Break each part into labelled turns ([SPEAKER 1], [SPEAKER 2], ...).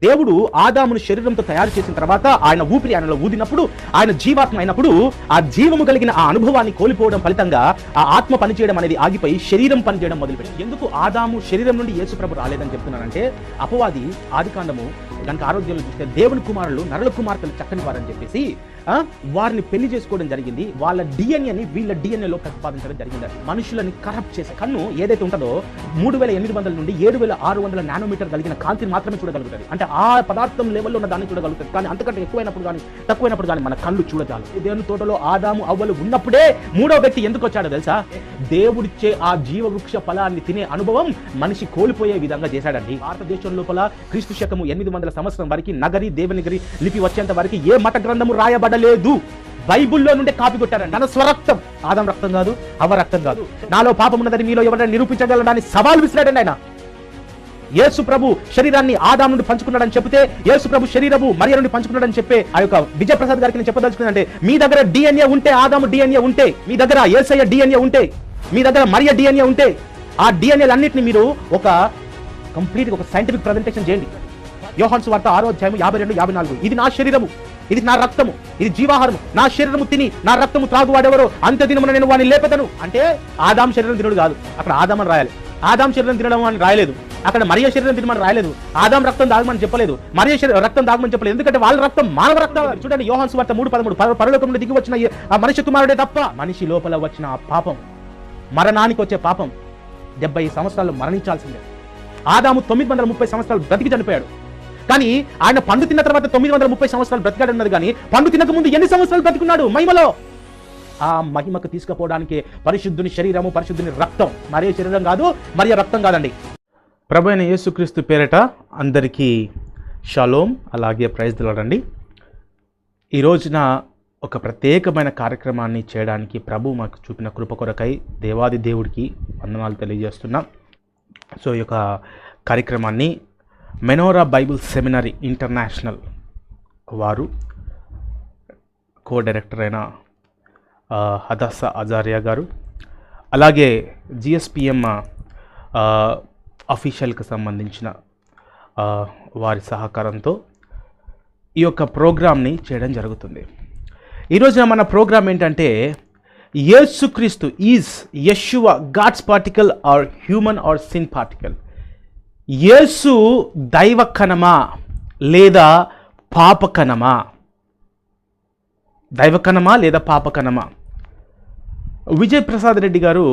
[SPEAKER 1] దేవుడు ఆదామును శరీరంతో తయారు చేసిన తర్వాత ఆయన ఊపిరి ఆయనలో ఊదినప్పుడు, ఆయన జీవాత్మ అయినప్పుడు ఆ జీవము కలిగిన ఆ అనుభవాన్ని కోల్పోవడం ఫలితంగా ఆ ఆత్మ పనిచేయడం అనేది ఆగిపోయి శరీరం పనిచేయడం మొదలుపెట్టింది. ఎందుకు ఆదాము శరీరం నుండి యేసుప్రభు రాలేదని చెప్తున్నానంటే, అపవాది ఆదికాండము కనుక ఆరోగ్యంలో చూస్తే దేవుని కుమారులు నరుల కుమార్తెలు చక్కని వారని చెప్పేసి వారిని పెళ్లి చేసుకోవడం జరిగింది. వాళ్ళ డిఎన్ఏని వీళ్ళ డిఎన్ఏలో ప్రతిపాదించడం జరిగింది. మనుషులని కరప్ట్ చేసే కన్ను ఏదైతే ఉంటుందో 3800 నుండి 7600 నానోమీటర్ కలిగిన కాంతిని మాత్రమే చూడగలుగుతుంది. అంటే ఆ పదార్థం లెవెల్లో ఉన్న దాన్ని చూడగలుగుతుంది. కానీ అంతకంటే ఎక్కువైనప్పుడు కానీ తక్కువైనప్పుడు కానీ మన కళ్ళు చూడజాలి. దేవుని తోటలో ఆదాము అవ్వలు ఉన్నప్పుడే మూడో వ్యక్తి ఎందుకు వచ్చాడో తెలుసా? దేవుడిచ్చే ఆ జీవవృక్ష ఫలాన్ని తినే అనుభవం మనిషి కోల్పోయే విధంగా చేశాడండి. భారతదేశం లోపల క్రీస్తు శకము 800 సంవత్సరం వరకు నగరి దేవనగిరి లిపి వచ్చేంత వరకు ఏ మత గ్రంథము రాయబడలేదు. బైబుల్లో నుండే కాపీ కొట్టారండి. తన స్వరక్తం, ఆదాం రక్తం కాదు, అవ్వ రక్తం కాదు, నాలో పాపం ఉన్నదని మీలో ఎవరైనా నిరూపించగలడని సవాల్ విసిరాడండి ఆయన. యేసు ప్రభు శరీరాన్ని ఆదాం నుండి పంచుకున్నాడని చెప్తే, యేసు ప్రభు శరీరము మరియ నుండి పంచుకున్నాడని చెప్పే ఆ యొక్క విజయప్రసాద్ గారికి నేను చెప్పదలుచుకున్నానంటే, మీ దగ్గర డిఎన్ఏ ఉంటే, ఆదాము డిఎన్ఏ ఉంటే, మీ దగ్గర యేసయ్య డిఎన్ఏ ఉంటే, మీ దగ్గర మరియ డిఎన్ఏ ఉంటే, ఆ డిఎన్ఏ అన్నింటినీ మీరు ఒక కంప్లీట్ ఒక సైంటిఫిక్ ప్రజెంటేషన్ చేయండి. యోహాను సువార్త 6వ అధ్యాయము 52, 54 ఇది నా శరీరము, ఇది నా రక్తము, ఇది జీవాహారము, నా శరీరము తిని నా రక్తము త్రాగువాడెవరో అంత్య దినమున నేను వాడిని లేపెదను. అంటే ఆదాం శరీరం తినడు కాదు, అక్కడ ఆదాం అని రాయాలి. ఆదాం శరీరం తినడం అని రాయలేదు, అక్కడ మరియ శరీరం తినమని రాయలేదు. ఆదాం రక్తం దాగమని చెప్పలేదు, మరియ రక్తం దాగమని చెప్పలేదు. ఎందుకంటే వాళ్ళ రక్తం మానవ రక్తం. చూడండి యోహాను సువార్త 3:13 పరలోకం నుండి దిగి వచ్చిన ఆ మనిషి కుమారుడే తప్ప మనిషి లోపల వచ్చిన ఆ పాపం, మరణానికి వచ్చే పాపం 70 సంవత్సరాలు మరణించాల్సిందే. ఆదాము 930 సంవత్సరాలు బ్రతికి చనిపోయాడు. కానీ ఆయన పండు తిన్న తర్వాత 930 సంవత్సరాలు బ్రతికాడు ఉన్నది. కానీ పండు తినక ముందు ఎన్ని సంవత్సరాలు బ్రతికున్నాడు మహిమలో? ఆ మహిమకు తీసుకుపోవడానికి పరిశుద్ధుని శరీరము, పరిశుద్ధుని రక్తం, మరే శరీరం కాదు, మరియ రక్తం కాదండి. ప్రభు అయిన యేసుక్రీస్తు పేరిట అందరికీ షలోం, అలాగే ప్రైజ్ దిలాడండి. ఈ రోజున ఒక ప్రత్యేకమైన కార్యక్రమాన్ని చేయడానికి ప్రభు మాకు చూపిన కృప కొరకై దేవాది దేవుడికి వందనాలు తెలియజేస్తున్నాం. సో ఈ యొక్క కార్యక్రమాన్ని మెనోరా బైబిల్ సెమినరీ ఇంటర్నేషనల్ వారు కో డైరెక్టర్ అయిన హదస్సా ఆచార్య గారు, అలాగే జిఎస్పిఎం అఫీషియల్కి సంబంధించిన వారి సహకారంతో ఈ యొక్క ప్రోగ్రామ్ని చేయడం జరుగుతుంది. ఈరోజున మన ప్రోగ్రామ్ ఏంటంటే, యేసుక్రీస్తు is Yeshua God's particle or human or sin particle? యేసు దైవ కణమా లేదా పాపకణమా? దైవకణమా లేదా పాపకణమా? విజయప్రసాద్ రెడ్డి గారు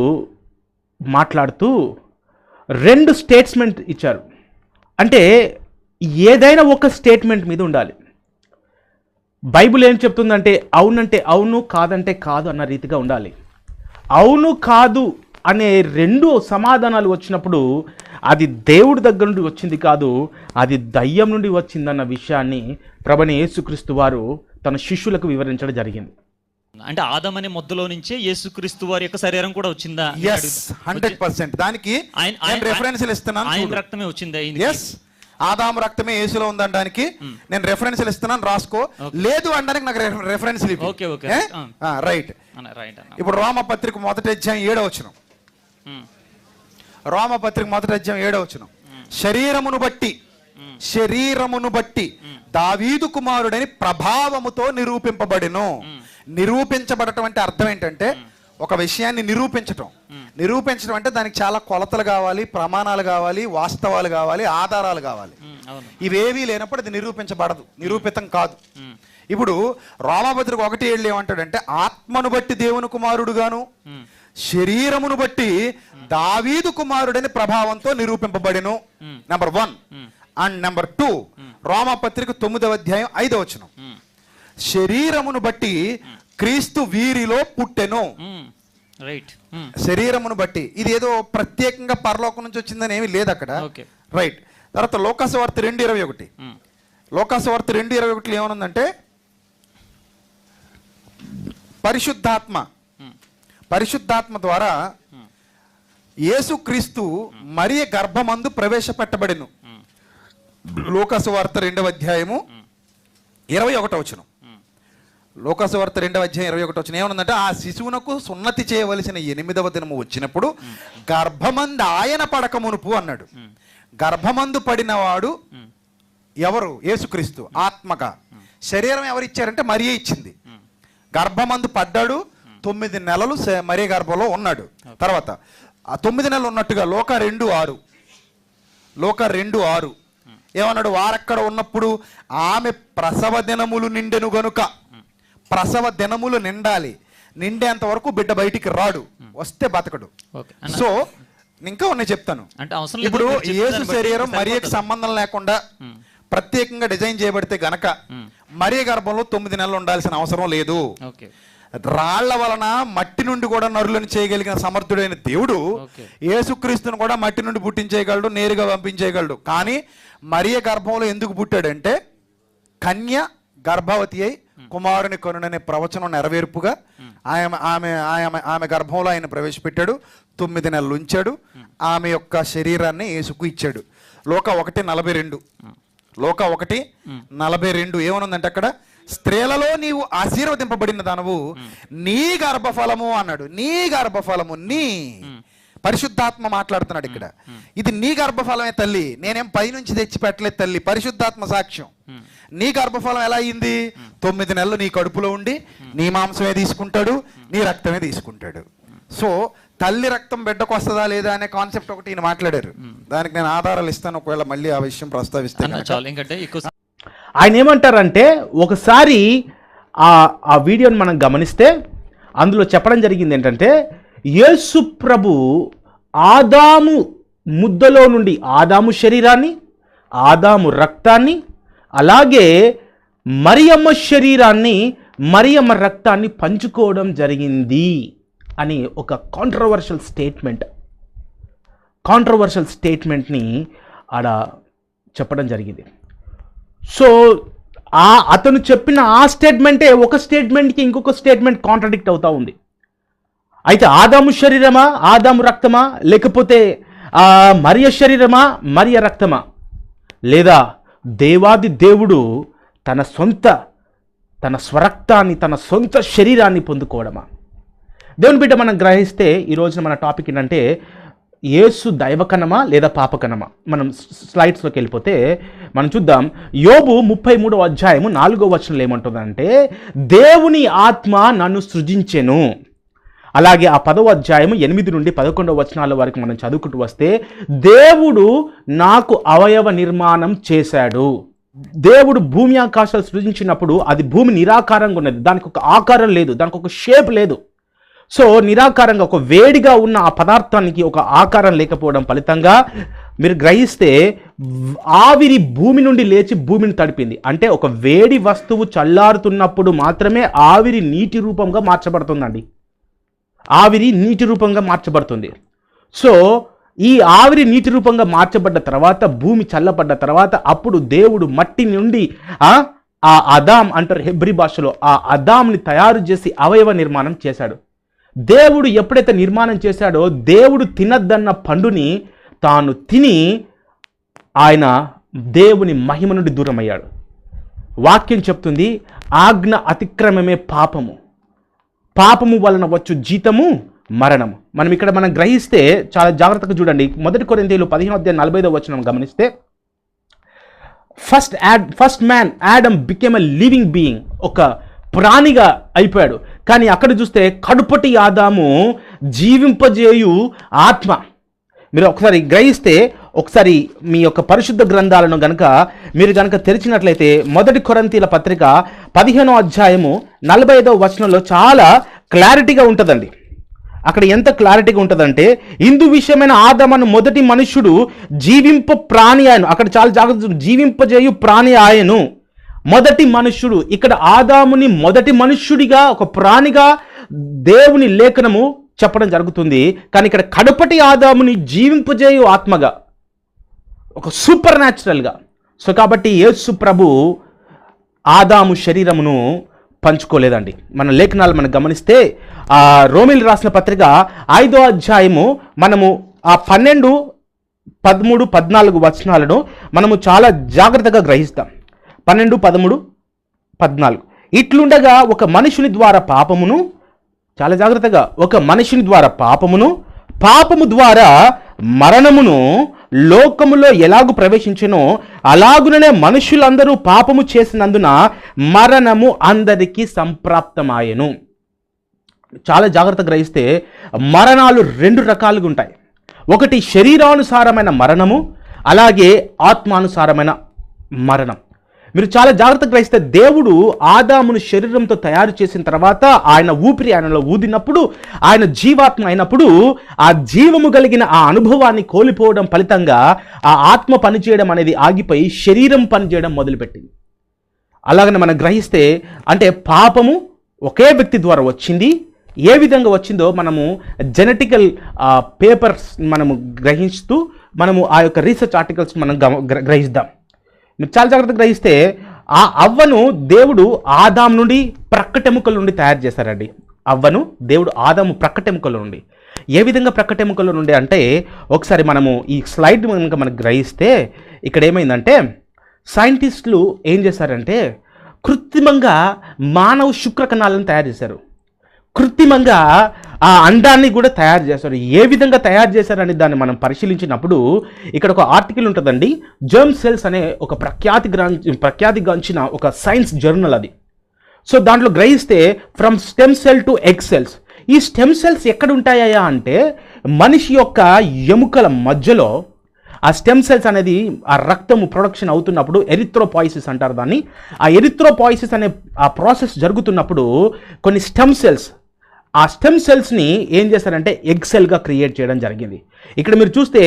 [SPEAKER 1] మాట్లాడుతూ 2 స్టేట్మెంట్ ఇచ్చారు. అంటే ఏదైనా ఒక స్టేట్మెంట్ మీద ఉండాలి. బైబిల్ ఏం చెప్తుందంటే అవునంటే అవును, కాదంటే కాదు అన్న రీతిగా ఉండాలి. అవును కాదు అనే 2 సమాధానాలు వచ్చినప్పుడు అది దేవుడి దగ్గర నుండి వచ్చింది కాదు, అది దయ్యం నుండి వచ్చిందన్న విషయాన్ని ప్రభువైన యేసుక్రీస్తు వారు తన శిష్యులకు వివరించడం జరిగింది.
[SPEAKER 2] అంటే ఆదాం అనే మొద్దలో నుంచే యేసుక్రీస్తు వారి యొక్క శరీరం కూడా వచ్చిందా?
[SPEAKER 3] 100%. దానికి నేను రెఫరెన్స్లు ఇస్తున్నాను.
[SPEAKER 2] ఆయన రక్తమే వచ్చిందా?
[SPEAKER 3] ఆదాము రక్తమే యేసులో ఉందనడానికి నేను రెఫరెన్స్లు ఇస్తున్నాను, రాసుకో. లేదు అనడానికి నాకు రెఫరెన్స్ రైట్. ఇప్పుడు రోమపత్రిక 1వ అధ్యాయం 7వ వచనం, రోమపత్రిక 1వ అధ్యాయం 7వ వచనం, శరీరమును బట్టి దావీదు కుమారుడని ప్రభావముతో నిరూపింపబడెను. నిరూపించబడటం అంటే అర్థం ఏంటంటే ఒక విషయాన్ని నిరూపించడం అంటే దానికి చాలా కొలతలు కావాలి, ప్రమాణాలు కావాలి, వాస్తవాలు కావాలి, ఆధారాలు కావాలి. ఇవేవీ లేనప్పుడు అది నిరూపితం కాదు. ఇప్పుడు రోమపత్రిక 1:7 ఏమంటాడంటే, ఆత్మను బట్టి దేవుని కుమారుడుగాను శరీరమును బట్టి దావీదు కుమారుడని ప్రభావంతో నిరూపింపబడెను. నెంబర్ 1. అండ్ నెంబర్ 2 రోమపత్రిక 9వ అధ్యాయం 5వ వచనం, శరీరమును బట్టి క్రీస్తు వీరిలో పుట్టెను. శరీరమును బట్టి ఇది ఏదో ప్రత్యేకంగా పరలోకం నుంచి వచ్చిందని ఏమీ లేదు అక్కడ. రైట్. తర్వాత లోకాసువార్త 2:21, లోకాసువార్త 2:21 ఏమనుందంటే, పరిశుద్ధాత్మ ద్వారా యేసుక్రీస్తు మరియ గర్భమందు ప్రవేశపెట్టబడెను. లోకాసువార్త 2వ అధ్యాయము 21వ వచనం, లోకాసువార్త 2వ అధ్యాయం 21వ వచనం ఏమనుందంటే, ఆ శిశువునకు సున్నతి చేయవలసిన 8వ దినము వచ్చినప్పుడు గర్భమందు ఆయన పడక మునుపు అన్నాడు. గర్భమందు పడినవాడు ఎవరు? యేసుక్రీస్తు ఆత్మగా. శరీరం ఎవరు ఇచ్చారంటే మరియే ఇచ్చింది. గర్భమందు పడ్డాడు, 9 నెలలు మరియ గర్భంలో ఉన్నాడు. తర్వాత ఆ 9 నెలలు ఉన్నట్టుగా లోక 2:6 ఏమన్నాడు? వారక్కడ ఉన్నప్పుడు ఆమె ప్రసవ దినములు నిండెను గనుక, ప్రసవ దినములు నిండేంత వరకు బిడ్డ బయటికి రాడు, వస్తే బతకడు. సో ఇంకా ఉన్నాయి చెప్తాను. ఇప్పుడు యేసు శరీరం మరియకు సంబంధం లేకుండా ప్రత్యేకంగా డిజైన్ చేయబడితే గనక మరియ గర్భంలో 9 నెలలు ఉండాల్సిన అవసరం లేదు. రాళ్ల వలన మట్టి నుండి కూడా నరులను చేయగలిగిన సమర్థుడైన దేవుడు యేసుక్రీస్తును కూడా మట్టి నుండి పుట్టించేయగలడు, నేరుగా పంపించేయగలడు. కానీ మరియ గర్భంలో ఎందుకు పుట్టాడంటే కన్య గర్భవతి అయి కుమారుని కొనుననే ప్రవచనం నెరవేర్పుగా ఆమె గర్భంలో ఆయన ప్రవేశపెట్టాడు. 9 నెలలు ఉంచాడు. ఆమె యొక్క శరీరాన్ని యేసుకు ఇచ్చాడు. లోక 1:42 ఏమనుందంటే అక్కడ, స్త్రీలలో నీవు ఆశీర్వదింపబడిన దానవు, నీ గర్భఫలము అన్నాడు. నీ గర్భఫలము, నీ పరిశుద్ధాత్మ మాట్లాడుతున్నాడు ఇక్కడ. ఇది నీ గర్భఫలమే తల్లి, నేనేం పైనుంచి తెచ్చి పెట్టలేదు తల్లి, పరిశుద్ధాత్మ సాక్ష్యం. నీ గర్భఫలం ఎలా అయింది? 9 నెలలు నీ కడుపులో ఉండి నీ మాంసమే తీసుకుంటాడు, నీ రక్తమే తీసుకుంటాడు. సో తల్లి రక్తం బిడ్డకు వస్తుందా లేదా అనే కాన్సెప్ట్ ఒకటి ఈయన మాట్లాడారు. దానికి నేను ఆధారాలు ఇస్తాను, ఒకవేళ మళ్ళీ ఆ విషయం ప్రస్తావిస్తాను.
[SPEAKER 1] ఆయన ఏమంటారంటే, ఒకసారి ఆ వీడియోని మనం గమనిస్తే అందులో చెప్పడం జరిగింది ఏంటంటే, యేసు ప్రభు ఆదాము ముద్దలో నుండి ఆదాము శరీరాన్ని, ఆదాము రక్తాన్ని, అలాగే మరియమ్మ శరీరాన్ని, మరియమ్మ రక్తాన్ని పంచుకోవడం జరిగింది అని ఒక కాంట్రవర్షియల్ స్టేట్మెంట్ని ఆడ చెప్పడం జరిగింది. సో అతను చెప్పిన ఆ స్టేట్మెంటే ఒక స్టేట్మెంట్కి ఇంకొక స్టేట్మెంట్ కాంట్రడిక్ట్ అవుతా ఉంది. అయితే ఆదాము శరీరమా, ఆదాము రక్తమా, లేకపోతే మరియ శరీరమా, మరియ రక్తమా, లేదా దేవాది దేవుడు తన స్వరక్తాన్ని, తన సొంత శరీరాన్ని పొందుకోవడమా? దేవుని బిడ్డ మనం గ్రహిస్తే ఈ రోజున మన టాపిక్ ఏంటంటే, యేసు దైవకణమా లేదా పాపకణమా? మనం స్లైడ్స్లోకి వెళ్ళిపోతే మనం చూద్దాం. యోబు 33:4 ఏమంటుందంటే, దేవుని ఆత్మ నన్ను సృజించెను. అలాగే ఆ 10:8 నుండి 11 వరకు మనం చదువుకుంటూ వస్తే, దేవుడు నాకు అవయవ నిర్మాణం చేశాడు. దేవుడు భూమి ఆకాశాలు సృజించినప్పుడు అది భూమి నిరాకారంగా ఉన్నది, దానికి ఒక ఆకారం లేదు, దానికి ఒక షేప్ లేదు. సో నిరాకారంగా ఒక వేడిగా ఉన్న ఆ పదార్థానికి ఒక ఆకారం లేకపోవడం ఫలితంగా మీరు గ్రహిస్తే ఆవిరి భూమి నుండి లేచి భూమిని తడిపింది. అంటే ఒక వేడి వస్తువు చల్లారుతున్నప్పుడు మాత్రమే ఆవిరి నీటి రూపంగా మార్చబడుతుందండి. ఆవిరి నీటి రూపంగా మార్చబడుతుంది. సో ఈ ఆవిరి నీటి రూపంగా మార్చబడ్డ తర్వాత, భూమి చల్లబడ్డ తర్వాత, అప్పుడు దేవుడు మట్టి నుండి ఆ అదాం అంటారు హెబ్రీ భాషలో, ఆ అదాంని తయారు చేసి అవయవ నిర్మాణం చేశాడు. దేవుడు ఎప్పుడైతే నిర్మాణం చేశాడో, దేవుడు తినద్దన్న పండుని తాను తిని ఆయన దేవుని మహిమ నుండి దూరం అయ్యాడు. వాక్యం చెప్తుంది, ఆజ్ఞ అతిక్రమమే పాపము, పాపము వలన వచ్చు జీతము మరణము. మనం గ్రహిస్తే చాలా జాగ్రత్తగా చూడండి. 1 కొరింథీయులు 15:45 గమనిస్తే, first man Adam became a living being, ఒక ప్రాణిగా అయిపోయాడు. కానీ అక్కడ చూస్తే కడుపటి ఆదాము జీవింపజేయు ఆత్మ. మీరు ఒకసారి గ్రహిస్తే, ఒకసారి మీ యొక్క పరిశుద్ధ గ్రంథాలను మీరు గనక తెరిచినట్లయితే 1 కొరింథీయుల పత్రిక 15:45 చాలా క్లారిటీగా ఉంటుందండి. అక్కడ ఎంత క్లారిటీగా ఉంటుందంటే, ఇందు విషయమైన ఆదామును మొదటి మనుష్యుడు జీవింప ప్రాణి ఆయను. అక్కడ చాలా జాగ్రత్త, జీవింపజేయు ప్రాణి ఆయను, మొదటి మనుష్యుడు. ఇక్కడ ఆదాముని మొదటి మనుష్యుడిగా, ఒక ప్రాణిగా దేవుని లేఖనము చెప్పడం జరుగుతుంది. కానీ ఇక్కడ కడపటి ఆదాముని జీవింపజేయు ఆత్మగా, ఒక సూపర్ న్యాచురల్గా. సో కాబట్టి యేసు ప్రభు ఆదాము శరీరమును పంచుకోలేదండి. మన లేఖనాలు మనం గమనిస్తే, రోమీలు రాసిన పత్రిక 5వ అధ్యాయము మనము ఆ 12, 13, 14 మనము చాలా జాగ్రత్తగా గ్రహిస్తాం. 12, 13, 14 ఇట్లుండగా ఒక మనుషుని ద్వారా పాపమును, చాలా జాగ్రత్తగా, ఒక మనుషుని ద్వారా పాపమును, పాపము ద్వారా మరణమును, లోకములో ఎలాగు ప్రవేశించెనో అలాగుననే మనుషులందరూ పాపము చేసినందున మరణము అందరికీ సంప్రాప్తమాయెను. చాలా జాగ్రత్తగా గ్రహిస్తే మరణాలు 2 రకాలుగా ఉంటాయి. ఒకటి శరీరానుసారమైన మరణము, అలాగే ఆత్మానుసారమైన మరణం. మీరు చాలా జాగ్రత్తగా గ్రహిస్తే దేవుడు ఆదామును శరీరంతో తయారు చేసిన తర్వాత ఆయన ఊపిరి ఆయనలో ఊదినప్పుడు, ఆయన జీవాత్మ అయినప్పుడు ఆ జీవము కలిగిన ఆ అనుభవాన్ని కోల్పోవడం ఫలితంగా ఆ ఆత్మ పనిచేయడం అనేది ఆగిపోయి శరీరం పనిచేయడం మొదలుపెట్టింది. అలాగనే మనం గ్రహిస్తే అంటే పాపము ఒకే వ్యక్తి ద్వారా వచ్చింది. ఏ విధంగా వచ్చిందో మనము జెనెటికల్ పేపర్స్ మనము గ్రహిస్తూ మనము ఆ యొక్క రీసెర్చ్ ఆర్టికల్స్ మనం గ్రహిద్దాం. మీరు చాలా జాగ్రత్తగా గ్రహిస్తే ఆ అవ్వను దేవుడు ఆదాము నుండి ప్రక్కటెముకల నుండి తయారు చేశారండి. అవ్వను దేవుడు ఆదాము ప్రక్కటెముకల నుండి. ఏ విధంగా ప్రక్కటెముకల నుండి అంటే ఒకసారి మనము ఈ స్లైడ్ కనుక మనకు గ్రహిస్తే ఇక్కడ ఏమైందంటే సైంటిస్టులు ఏం చేశారంటే కృత్రిమంగా మానవ శుక్రకణాలను తయారు చేశారు. కృత్రిమంగా ఆ అండాన్ని కూడా తయారు చేశారు. ఏ విధంగా తయారు చేశారని దాన్ని మనం పరిశీలించినప్పుడు ఇక్కడ ఒక ఆర్టికల్ ఉంటుందండి. జర్మ్ సెల్స్ అనే ఒక ప్రఖ్యాతిగాంచిన ఒక సైన్స్ జర్నల్ అది. సో దాంట్లో గ్రహిస్తే from stem cell to egg cells. ఈ స్టెమ్ సెల్స్ ఎక్కడ ఉంటాయా అంటే మనిషి యొక్క ఎముకల మధ్యలో ఆ స్టెమ్ సెల్స్ అనేది ఆ రక్తము ప్రొడక్షన్ అవుతున్నప్పుడు ఎరిథ్రోపాయిసిస్ అంటారు దాన్ని. ఆ ఎరిథ్రోపాయిసిస్ అనే ఆ ప్రాసెస్ జరుగుతున్నప్పుడు కొన్ని స్టెమ్ సెల్స్ ఆ స్టెమ్ సెల్స్ని ఏం చేశారంటే ఎగ్ సెల్గా క్రియేట్ చేయడం జరిగింది. ఇక్కడ మీరు చూస్తే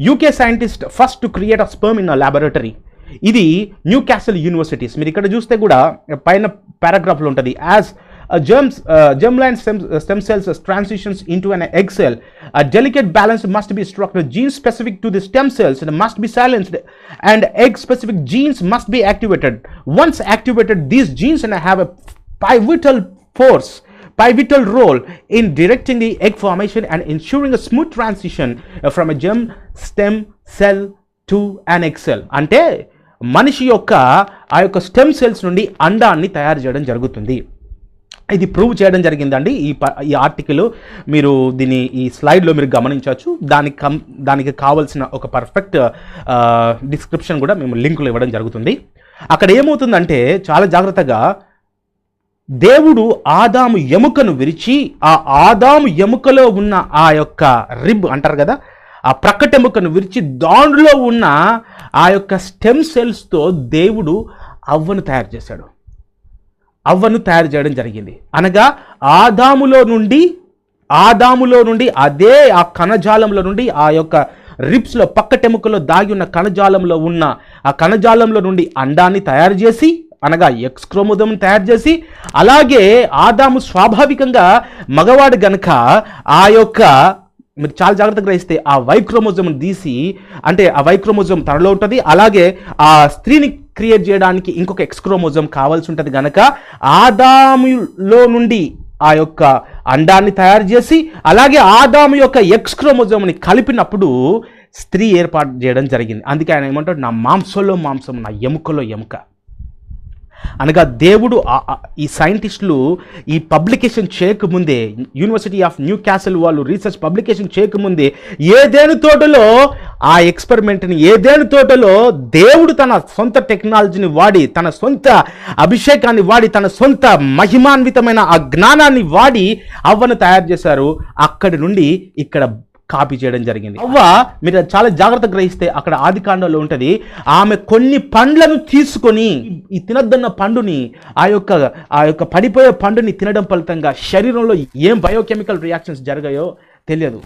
[SPEAKER 1] UK scientist first to create a sperm in a laboratory. ఇది న్యూ క్యాసల్ యూనివర్సిటీస్. మీరు ఇక్కడ చూస్తే కూడా పైన పారాగ్రాఫ్లో ఉంటుంది. As germline stem cells transitions into an egg cell, a delicate balance must be struck. Genes specific to the stem cells must be silenced and egg specific genes must be activated. Once activated, these genes have a pivotal role in directing the egg formation and ensuring a smooth transition from a germ stem cell to an egg cell. అంటే మనిషి యొక్క ఆ యొక్క stem cells నుండి అండాన్ని తయారు చేయడం జరుగుతుంది. ఇది ప్రూవ్ చేయడం జరిగిందండి. ఈ ఆర్టికల్ మీరు దీన్ని ఈ స్లైడ్లో మీరు గమనించవచ్చు. దానికి కావాల్సిన ఒక పర్ఫెక్ట్ డిస్క్రిప్షన్ కూడా మేము లింకులు ఇవ్వడం జరుగుతుంది. అక్కడ ఏమవుతుందంటే చాలా జాగ్రత్తగా దేవుడు ఆదాము ఎముకను విరిచి ఆ ఆదాము ఎముకలో ఉన్న ఆ యొక్క రిబ్ అంటారు కదా, ఆ ప్రక్కటెముకను విరిచి దాంట్లో ఉన్న ఆ యొక్క స్టెమ్ సెల్స్తో దేవుడు అవ్వను తయారు చేశాడు. అవ్వను తయారు చేయడం జరిగింది. అనగా ఆదాములో నుండి అదే ఆ కణజాలంలో నుండి ఆ యొక్క రిబ్స్లో పక్కటెముకలో దాగి ఉన్న కణజాలంలో ఉన్న ఆ కణజాలంలో నుండి అండాన్ని తయారు చేసి అనగా ఎక్స్ క్రోమోజోమ్ తయారు చేసి, అలాగే ఆదాము స్వాభావికంగా మగవాడు గనక ఆ యొక్క మీరు చాలా జాగ్రత్తగా గ్రహిస్తే ఆ వై క్రోమోజోమ్ని తీసి అంటే ఆ వై క్రోమోజోమ్ తనలో ఉంటుంది. అలాగే ఆ స్త్రీని క్రియేట్ చేయడానికి ఇంకొక ఎక్స్ క్రోమోజోమ్ కావాల్సి ఉంటుంది కనుక ఆదాములో నుండి ఆ యొక్క అండాన్ని తయారు చేసి అలాగే ఆదాము యొక్క ఎక్స్ క్రోమోజోమ్ని కలిపినప్పుడు స్త్రీ ఏర్పాటు చేయడం జరిగింది. అందుకే ఆయన ఏమంటాడు, నా మాంసంలో మాంసం, నా ఎముకలో ఎముక. అనగా దేవుడు ఈ సైంటిస్టులు ఈ పబ్లికేషన్ చేయకముందే, యూనివర్సిటీ ఆఫ్ న్యూ క్యాసల్ వాళ్ళు రీసెర్చ్ పబ్లికేషన్ చేయకముందే ఏదేను తోటలో ఆ ఎక్స్పెరిమెంట్ని ఏదేను తోటలో దేవుడు తన సొంత టెక్నాలజీని వాడి, తన సొంత అభిషేకాన్ని వాడి, తన సొంత మహిమాన్వితమైన ఆ జ్ఞానాన్ని వాడి అవ్వను తయారు చేశారు. అక్కడి నుండి ఇక్కడ కాపీ చేయడం జరిగింది. అవ్వ మీరు చాలా జాగ్రత్తగా గ్రహిస్తే అక్కడ ఆదికాండంలో ఉంటుంది, ఆమె కొన్ని పండ్లను తీసుకొని ఈ తినద్దన్న పండుని ఆ యొక్క పడిపోయే పండుని తినడం ఫలితంగా శరీరంలో ఏం బయోకెమికల్ రియాక్షన్స్ జరిగాయో తెలియదు,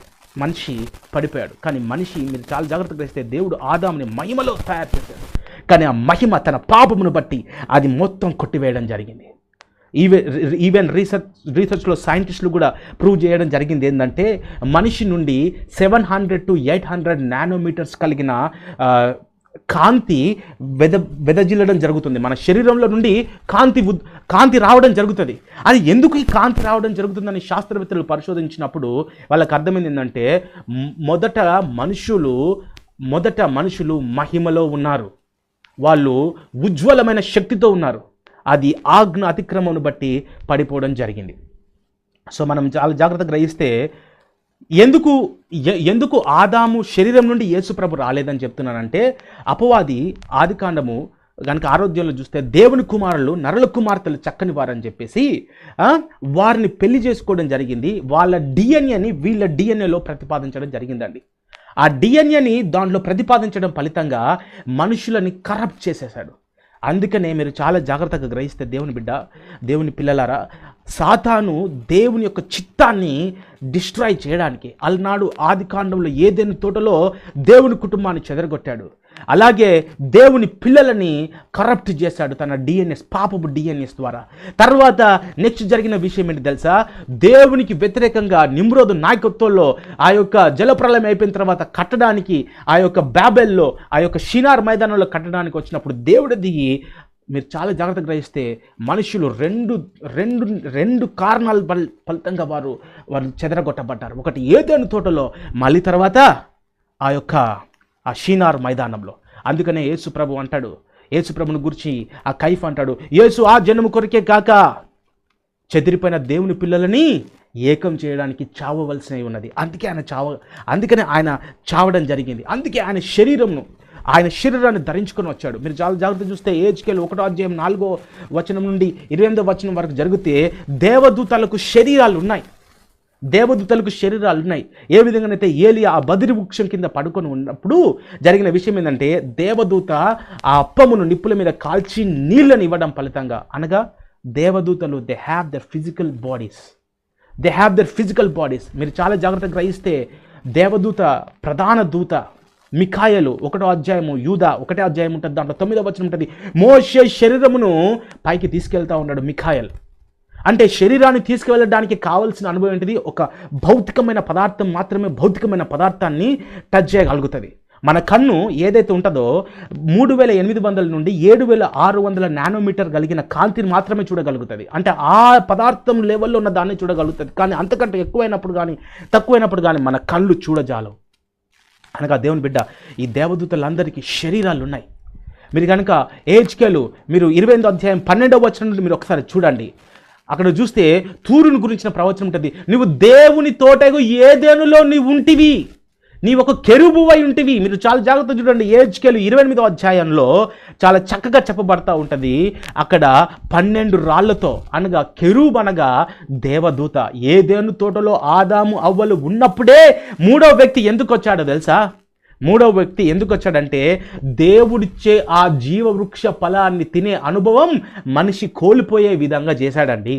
[SPEAKER 1] మనిషి పడిపోయాడు. కానీ మనిషి మీరు చాలా జాగ్రత్తగా గ్రహిస్తే దేవుడు ఆదాముని మహిమలో తయారు చేశాడు. కానీ ఆ మహిమ తన పాపమును బట్టి అది మొత్తం కొట్టివేయడం జరిగింది. ఈవెన్ రీసెర్చ్లో సైంటిస్టులు కూడా ప్రూవ్ చేయడం జరిగింది ఏంటంటే మనిషి నుండి 700 to 800 నానోమీటర్స్ కలిగిన కాంతి వెదజిల్లడం జరుగుతుంది. మన శరీరంలో నుండి కాంతి రావడం జరుగుతుంది. అది ఎందుకు ఈ కాంతి రావడం జరుగుతుందని శాస్త్రవేత్తలు పరిశోధించినప్పుడు వాళ్ళకి అర్థమైంది ఏంటంటే మొదట మనుషులు మహిమలో ఉన్నారు, వాళ్ళు ఉజ్వలమైన శక్తితో ఉన్నారు. అది ఆజ్ఞ అతిక్రమను బట్టి పడిపోవడం జరిగింది. సో మనం చాలా జాగ్రత్తగా గ్రహిస్తే ఎందుకు ఆదాము శరీరం నుండి యేసు ప్రభు రాలేదని చెప్తున్నానంటే, అపవాది ఆదికాండము కనుక ఆరోగ్యంలో చూస్తే దేవుని కుమారులు నరుల కుమార్తెలు చక్కని వారని చెప్పేసి వారిని పెళ్లి చేసుకోవడం జరిగింది. వాళ్ళ డిఎన్ఏని వీళ్ళ డిఎన్ఏలో ప్రతిపాదించడం జరిగిందండి. ఆ డిఎన్ఏని దాంట్లో ప్రతిపాదించడం ఫలితంగా మనుషులని కరప్ట్ చేసేశాడు. అందుకనే మీరు చాలా జాగ్రత్తగా గ్రహిస్తే దేవుని బిడ్డ, దేవుని పిల్లలారా, సాతాను దేవుని యొక్క చిత్తాన్ని డిస్ట్రాయ్ చేయడానికి అలనాడు ఆదికాండంలో ఏదైనా తోటలో దేవుని కుటుంబాన్ని చెదరగొట్టాడు. అలాగే దేవుని పిల్లలని కరప్ట్ చేశాడు తన డిఎన్ఎస్, పాపపు డిఎన్ఎస్ ద్వారా. తర్వాత నెక్స్ట్ జరిగిన విషయం ఏంటి తెలుసా? దేవునికి వ్యతిరేకంగా నిమ్రోదు నాయకత్వంలో ఆ యొక్క జలప్రలయం అయిపోయిన తర్వాత కట్టడానికి ఆ యొక్క బాబెల్లో ఆ యొక్క షినార్ మైదానంలో కట్టడానికి వచ్చినప్పుడు దేవుడు దిగి, మీరు చాలా జాగ్రత్తగా గ్రహిస్తే మనుషులు రెండు కారణాల ఫలితంగా వారు చెదరగొట్టబడ్డారు. ఒకటి ఏదైనా తోటలో, మళ్ళీ తర్వాత ఆ షీనార్ మైదానంలో. అందుకనే యేసు ప్రభు అంటాడు, యేసు ప్రభుని గురించి ఆ కైఫ్ అంటాడు, యేసు ఆ జన్మ కొరకే కాక చెదిరిపోయిన దేవుని పిల్లలని ఏకం చేయడానికి చావవలసి ఉన్నది. అందుకనే ఆయన చావడం జరిగింది. అందుకే ఆయన శరీరాన్ని ధరించుకొని వచ్చాడు. మీరు చాలా జాగ్రత్త చూస్తే ఏజ్కేల్ 1:4 నుండి 28 వరకు జరిగితే దేవదూతలకు శరీరాలు ఉన్నాయి. ఏ విధంగానైతే ఏలియా ఆ బదిరి వృక్షం కింద పడుకొని ఉన్నప్పుడు జరిగిన విషయం ఏంటంటే, దేవదూత ఆ అప్పమును నిప్పుల మీద కాల్చి నీళ్ళని ఇవ్వడం ఫలితంగా, అనగా దేవదూతలు they have their physical bodies. మీరు చాలా జాగ్రత్తగా గ్రహిస్తే దేవదూత ప్రధాన దూత మిఖాయలు 1వ అధ్యాయము, యూదా 1వ అధ్యాయం ఉంటుంది, దాంట్లో 9వ వచనం ఉంటుంది. మోషే శరీరమును పైకి తీసుకెళ్తా ఉన్నాడు మిఖాయల్. అంటే శరీరాన్ని తీసుకువెళ్ళడానికి కావాల్సిన అనుభవం ఏంటిది? ఒక భౌతికమైన పదార్థం మాత్రమే భౌతికమైన పదార్థాన్ని టచ్ చేయగలుగుతుంది. మన కన్ను ఏదైతే ఉంటుందో 3800 నుండి 7600 నానోమీటర్ కలిగిన కాంతిని మాత్రమే చూడగలుగుతుంది. అంటే ఆ పదార్థం లెవెల్లో ఉన్న దాన్ని చూడగలుగుతుంది. కానీ అంతకంటే ఎక్కువైనప్పుడు కానీ తక్కువైనప్పుడు కానీ మన కళ్ళు చూడజాలవు. అనగా దేవుని బిడ్డ, ఈ దేవదూతలందరికీ శరీరాలు ఉన్నాయి. మీరు కనుక ఏజ్కేలు మీరు 28వ అధ్యాయం 12వ వచనం నుండి మీరు ఒకసారి చూడండి. అక్కడ చూస్తే తూరుని గురించిన ప్రవచనం ఉంటుంది. నువ్వు దేవుని తోటకు ఏదేనులో నీవు ఉంటివి, నీ ఒక కెరూబువై ఉంటివి. మీరు చాలా జాగ్రత్తగా చూడండి. ఏజ్కేలు 28వ అధ్యాయంలో చాలా చక్కగా చెప్పబడతా ఉంటుంది. అక్కడ 12 రాళ్లతో, అనగా కెరూబ్ అనగా దేవదూత. ఏదేను తోటలో ఆదాము అవ్వలు ఉన్నప్పుడే మూడవ వ్యక్తి ఎందుకు వచ్చాడో తెలుసా? మూడవ వ్యక్తి ఎందుకు వచ్చాడంటే, దేవుడిచ్చే ఆ జీవవృక్ష ఫలాన్ని తినే అనుభవం మనిషి కోల్పోయే విధంగా చేశాడండి.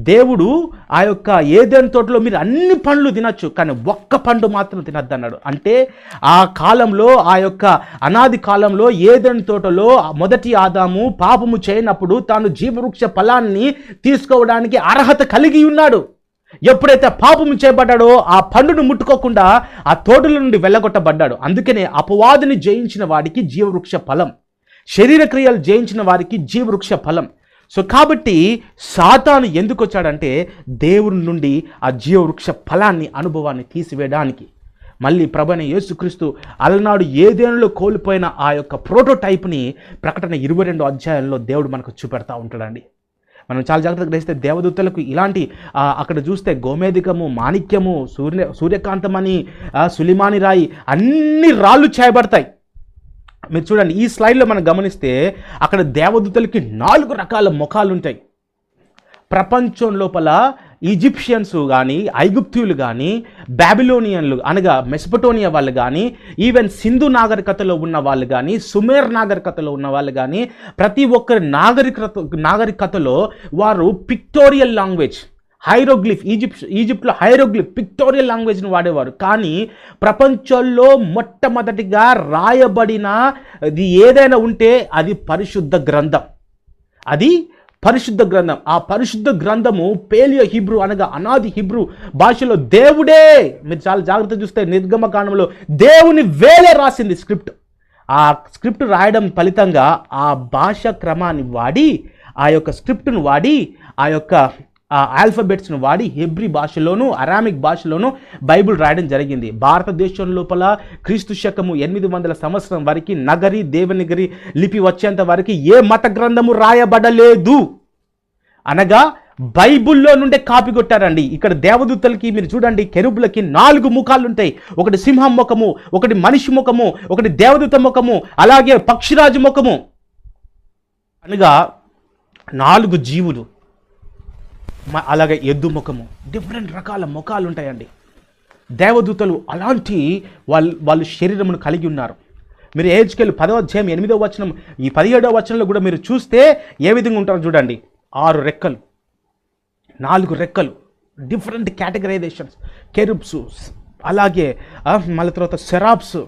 [SPEAKER 1] దేవుడు ఆ యొక్క ఏదైనా తోటలో మీరు అన్ని పండ్లు తినచ్చు, కానీ ఒక్క పండు మాత్రం తినద్దు అన్నాడు. అంటే ఆ కాలంలో, ఆ యొక్క అనాది కాలంలో ఏదైనా తోటలో మొదటి ఆదాము పాపము చేయనప్పుడు తాను జీవవృక్ష ఫలాన్ని తీసుకోవడానికి అర్హత కలిగి ఉన్నాడు. ఎప్పుడైతే పాపము చేయబడ్డాడో ఆ పండును ముట్టుకోకుండా ఆ తోటల నుండి వెళ్ళగొట్టబడ్డాడు. అందుకనే అపవాదిని జయించిన వాడికి జీవవృక్ష ఫలం, శరీర క్రియలు జయించిన వారికి జీవవృక్ష ఫలం. సో కాబట్టి సాతాను ఎందుకు వచ్చాడంటే, దేవుని నుండి ఆ జీవవృక్ష ఫలాన్ని, అనుభవాన్ని తీసివేయడానికి. మళ్ళీ ప్రభువైన యేసుక్రీస్తు అలనాడు ఏదేనులో కోల్పోయిన ఆ యొక్క ప్రోటోటైప్ని ప్రకటన 22వ అధ్యాయంలో దేవుడు మనకు చూపెడతా ఉంటాడండి. మనం చాలా జాగ్రత్తగా గ్రహిస్తే దేవదూతలకు ఇలాంటి అక్కడ చూస్తే గోమేధికము, మాణిక్యము, సూర్యకాంతమని, సులిమాని రాయి, అన్ని రాళ్ళు చేయబడతాయి. మీరు చూడండి, ఈ స్లైడ్లో మనం గమనిస్తే అక్కడ దేవదూతలకి 4 రకాల ముఖాలు ఉంటాయి. ప్రపంచం లోపల ఈజిప్షియన్స్ కానీ, ఐగుప్తీయులు కానీ, బాబిలోనియన్లు అనగా మెసపటోనియా వాళ్ళు కానీ, ఈవెన్ సింధు నాగరికతలో ఉన్న వాళ్ళు కానీ, సుమేర్ నాగరికతలో ఉన్న వాళ్ళు కానీ, ప్రతి ఒక్కరి నాగరికతలో వారు పిక్టోరియల్ లాంగ్వేజ్, హైరోగ్లిఫ్, ఈజిప్ట్లో హైరోగ్లిఫ్ పిక్టోరియల్ లాంగ్వేజ్ని వాడేవారు. కానీ ప్రపంచంలో మొట్టమొదటిగా రాయబడిన అది ఏదైనా ఉంటే అది పరిశుద్ధ గ్రంథం. ఆ పరిశుద్ధ గ్రంథము పేలియో హిబ్రూ అనగా అనాది హిబ్రూ భాషలో దేవుడే. మీరు చాలా జాగ్రత్త చూస్తే నిర్గమకాండంలో దేవుని వేలే రాసింది స్క్రిప్ట్. ఆ స్క్రిప్ట్ రాయడం ఫలితంగా ఆ భాష క్రమాన్ని వాడి, ఆ యొక్క స్క్రిప్ట్ను వాడి, ఆ యొక్క ఆల్ఫాబెట్స్ను వాడి హెబ్రీ భాషలోను, అరామిక్ భాషలోను బైబిల్ రాయడం జరిగింది. భారతదేశం లోపల క్రీస్తు శకము 800 సంవత్సరం వరకు నగరి దేవనగిరి లిపి వచ్చేంత వరకు ఏ మత గ్రంథము రాయబడలేదు. అనగా బైబుల్లో నుండే కాపీ కొట్టారండి. ఇక్కడ దేవదూతలకి మీరు చూడండి, కెరూబులకి 4 ముఖాలు ఉంటాయి. ఒకటి సింహం ముఖము, ఒకటి మనిషి ముఖము, ఒకటి దేవదూత ముఖము, అలాగే పక్షిరాజు ముఖము, అనగా 4 జీవులు, అలాగే ఎద్దు ముఖము, డిఫరెంట్ రకాల ముఖాలు ఉంటాయండి. దేవదూతలు అలాంటి వాళ్ళు శరీరమును కలిగి ఉన్నారు. మీరు హెజ్కేలు 10వ అధ్యాయం 8వ వచనం, ఈ 17వ వచనంలో కూడా మీరు చూస్తే ఏ విధంగా ఉంటారో చూడండి. 6 రెక్కలు, 4 రెక్కలు, డిఫరెంట్ కేటగరైజేషన్స్, కెరూబ్స్, అలాగే మళ్ళీ తర్వాత సెరాబ్స్,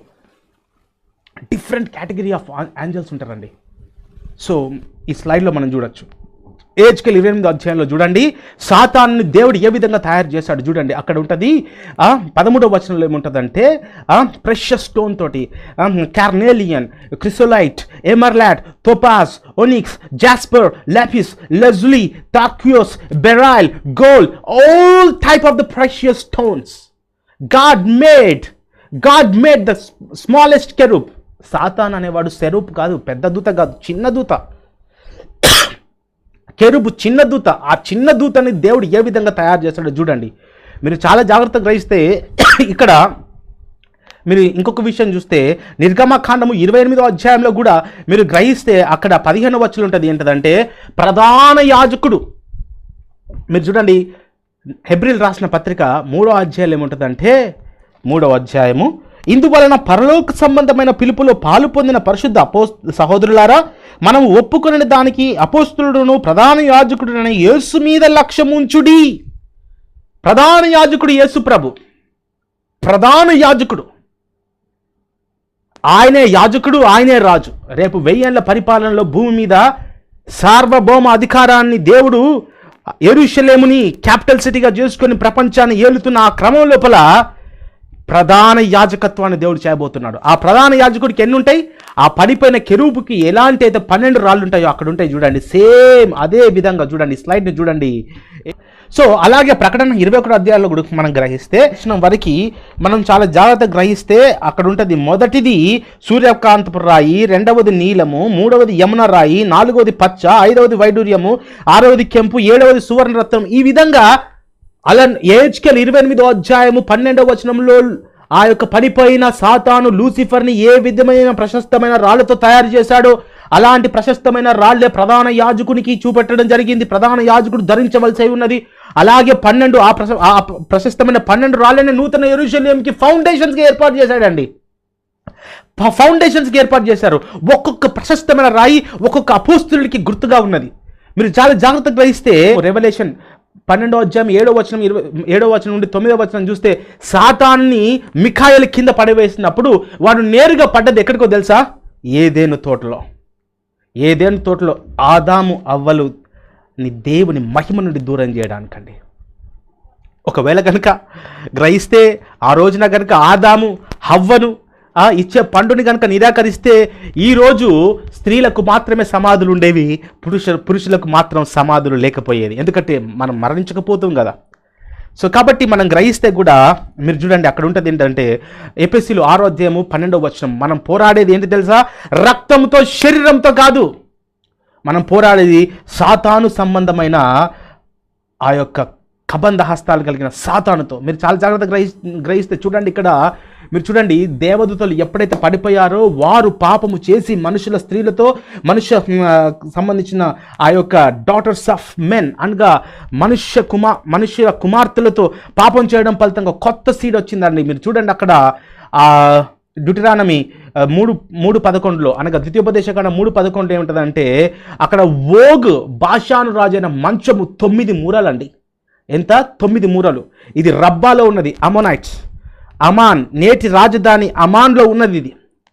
[SPEAKER 1] డిఫరెంట్ కేటగిరీ ఆఫ్ ఏంజల్స్ ఉంటారండి. సో ఈ స్లైడ్లో మనం చూడొచ్చు. హెజ్కేలు 28వ అధ్యాయంలో చూడండి, సాతానుని దేవుడు ఏ విధంగా తయారు చేశాడు చూడండి. అక్కడ ఉంటుంది 13వ వచనంలో ఏముంటుందంటే, ప్రెషస్ స్టోన్ తోటి, carnelian, chrysolite, emerald, topaz, onyx, jasper, lapis, lazuli, turquoise, beryl, gold, all type of the precious stones God made the smallest cherub. సాతాన్ అనేవాడు సెరూప్ కాదు, పెద్ద దూత కాదు, చిన్న దూత. కెరూబు చిన్న దూత. ఆ చిన్న దూతని దేవుడు ఏ విధంగా తయారు చేస్తాడో చూడండి. మీరు చాలా జాగ్రత్తగా గ్రహిస్తే ఇక్కడ మీరు ఇంకొక విషయం చూస్తే, నిర్గమకాండము 28వ అధ్యాయంలో కూడా మీరు గ్రహిస్తే అక్కడ 15వ వచనం ఉంటుంది. ఏంటంటే ప్రధాన యాజకుడు. మీరు చూడండి, హెబ్రీలు రాసిన పత్రిక 3వ అధ్యాయం ఏముంటుందంటే, 3వ అధ్యాయము, ఇందువలన పరలోక సంబంధమైన పిలుపులో పాలు పొందిన పరిశుద్ధ సహోదరులారా, మనం ఒప్పుకునే దానికి అపోస్తులుడును ప్రధాన యాజకుడునైన యేసు మీద లక్ష్యముంచుడి. ప్రధాన యాజకుడు యేసు ప్రభు, ప్రధాన యాజకుడు. ఆయనే యాజకుడు, ఆయనే రాజు. రేపు 1000 ఏళ్ల పరిపాలనలో భూమి మీద సార్వభౌమ అధికారాన్ని దేవుడు యెరూషలేముని క్యాపిటల్ సిటీగా చేసుకొని ప్రపంచాన్ని ఏలుతున్న ఆ క్రమం లోపల ప్రధాన యాజకత్వాన్ని దేవుడు చేయబోతున్నాడు. ఆ ప్రధాన యాజకుడికి ఎన్ని ఉంటాయి? ఆ పడిపోయిన కెరూబుకి ఎలాంటి అయితే 12 రాళ్ళు ఉంటాయో అక్కడ ఉంటాయి చూడండి. సేమ్ అదే విధంగా చూడండి, స్లైడ్ని చూడండి. సో అలాగే ప్రకటన 21వ అధ్యాయంలో కూడా మనం గ్రహిస్తే వరకు మనం చాలా జాగ్రత్తగా గ్రహిస్తే అక్కడ ఉంటుంది, మొదటిది సూర్యకాంతపు రాయి, రెండవది నీలము, మూడవది యమున రాయి, 4వది పచ్చ, 5వది వైడూర్యము, 6వది కెంపు, 7వది సువర్ణరత్నం. ఈ విధంగా అలా హెజ్కేలు 28వ అధ్యాయము 12వ వచనంలో ఆ యొక్క పడిపోయిన సాతాను లూసిఫర్ని ఏ విధమైన ప్రశస్తమైన రాళ్లతో తయారు చేశాడో అలాంటి ప్రశస్తమైన రాళ్లే ప్రధాన యాజకునికి చూపెట్టడం జరిగింది. ప్రధాన యాజకుడు ధరించవలసి ఉన్నది. అలాగే 12 ఆ ప్రశస్తమైన 12 రాళ్ళని నూతన యెరూషలేముకి ఫౌండేషన్స్గా ఏర్పాటు చేశాడండి. ఫౌండేషన్స్కి ఏర్పాటు చేశారు. ఒక్కొక్క ప్రశస్తమైన రాయి ఒక్కొక్క అపోస్తులుడికి గుర్తుగా ఉన్నది. మీరు చాలా జాగ్రత్తగా గ్రహిస్తే రెవల్యూషన్ 12వ అధ్యాయం 7వ వచనం 27వ వచనం నుండి 9వ వచనం చూస్తే, సాతాన్ని మిఖాయేలు కింద పడవేసినప్పుడు వాడు నేరుగా పడ్డది ఎక్కడికో తెలుసా? ఏదెను తోటలో ఆదాము అవ్వలు దేవుని మహిమ నుండి దూరం చేయడానికండి. ఒకవేళ కనుక గ్రహిస్తే ఆ రోజున కనుక ఆదాము హవ్వను ఇచ్చే పండుని కనుక నిరాకరిస్తే ఈరోజు స్త్రీలకు మాత్రమే సమాధులు ఉండేవి, పురుషులకు మాత్రం సమాధులు లేకపోయేది. ఎందుకంటే మనం మరణించకపోతాం కదా. సో కాబట్టి మనం గ్రహిస్తే కూడా మీరు చూడండి, అక్కడ ఉంటుంది ఏంటంటే ఎఫెసీయులు 6వ అధ్యాయము 12వ వచనం, మనం పోరాడేది ఏంటి తెలుసా? రక్తంతో శరీరంతో కాదు, మనం పోరాడేది సాతాను సంబంధమైన ఆ యొక్క కబంధ హస్తాలు కలిగిన సాతానుతో. మీరు చాలా జాగ్రత్తగా గ్రహిస్తే చూడండి, ఇక్కడ మీరు చూడండి, దేవదూతలు ఎప్పుడైతే పడిపోయారో వారు పాపము చేసి మనుషుల స్త్రీలతో సంబంధించిన ఆ యొక్క డాటర్స్ ఆఫ్ మెన్ అనగా మనుష్య కుమార్తెలతో పాపం చేయడం ఫలితంగా కొత్త సీడ్ వచ్చిందండి. మీరు చూడండి, అక్కడ డ్యూటెరానమీ 3:11 అనగా ద్వితీయోపదేశకాండం 3:11 ఏముంటుందంటే, అక్కడ ఓగ్ బాషాను రాజైన మంచము 9 మూరలండి. ఎంత? 9 మూరలు. ఇది రబ్బాలో ఉన్నది, అమోనైట్స్. అమాన్ నేటి రాజధాని అమాన్లో ఉన్నది. ఇది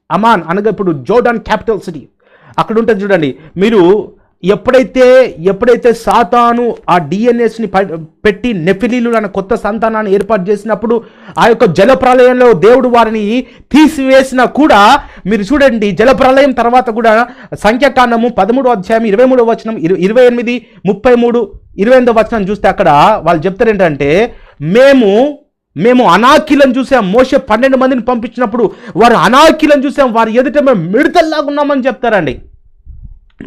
[SPEAKER 1] అమాన్ అనగా ఇప్పుడు జోర్డాన్ క్యాపిటల్ సిటీ అక్కడ ఉంటుంది చూడండి. మీరు ఎప్పుడైతే సాతాను ఆ డిఎన్ఎస్ని పెట్టి నెఫిలీలు అనే కొత్త సంతానాన్ని ఏర్పాటు చేసినప్పుడు ఆ యొక్క జలప్రలయంలో దేవుడు వారిని తీసివేసినా కూడా మీరు చూడండి, జలప్రలయం తర్వాత కూడా సంఖ్యాకాండము 13వ అధ్యాయం 23వ వచనం 28, 33, 28వ వచనం చూస్తే అక్కడ వాళ్ళు చెప్తారు ఏంటంటే, మేము అనాకిలను చూసాం. మోషే 12 మందిని పంపించినప్పుడు వారు అనాకిలను చూసాం, వారి ఎదుట మేము మిడతల్లాగా ఉన్నామని చెప్తారండి.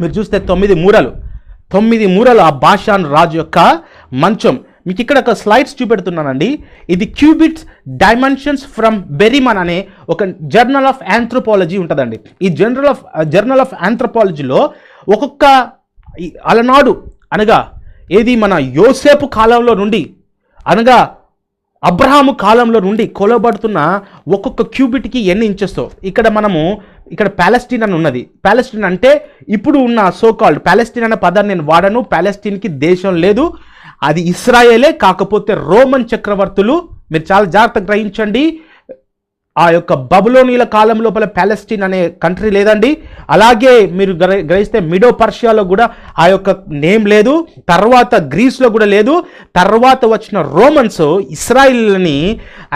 [SPEAKER 1] మీరు చూస్తే 9 మూరలు, 9 మూరలు ఆ బాషాన్ రాజు యొక్క మంచం. మీకు ఇక్కడ ఒక స్లైడ్స్ చూపెడుతున్నానండి. ఇది క్యూబిట్స్ డైమెన్షన్స్ ఫ్రమ్ బెరిమన్ అనే ఒక జర్నల్ ఆఫ్ ఆంథ్రోపాలజీ ఉంటుందండి. ఈ జర్నల్ ఆఫ్ ఆంథ్రోపాలజీలో ఒక్కొక్క అలనాడు అనగా ఏది మన యోసేపు కాలంలో నుండి అనగా అబ్రహాము కాలంలో నుండి కొలబడుతున్న ఒక్కొక్క క్యూబిట్కి ఎన్ని ఇంచెస్తో ఇక్కడ ప్యాలెస్టీన్ అని ఉన్నది. ప్యాలెస్టీన్ అంటే ఇప్పుడు ఉన్న సోకాల్డ్ ప్యాలెస్టీన్ అనే పదాన్ని నేను వాడను. ప్యాలెస్టీన్కి దేశం లేదు, అది ఇస్రాయేలే. కాకపోతే రోమన్ చక్రవర్తులు, మీరు చాలా జాగ్రత్తగా గ్రహించండి, ఆ యొక్క బబులోనియల కాలం లోపల ప్యాలెస్టీన్ అనే కంట్రీ లేదండి. అలాగే మీరు గ్రహిస్తే మిడో పర్షియాలో కూడా ఆ యొక్క నేమ్ లేదు, తర్వాత గ్రీస్లో కూడా లేదు. తర్వాత వచ్చిన రోమన్స్ ఇస్రాయిల్ని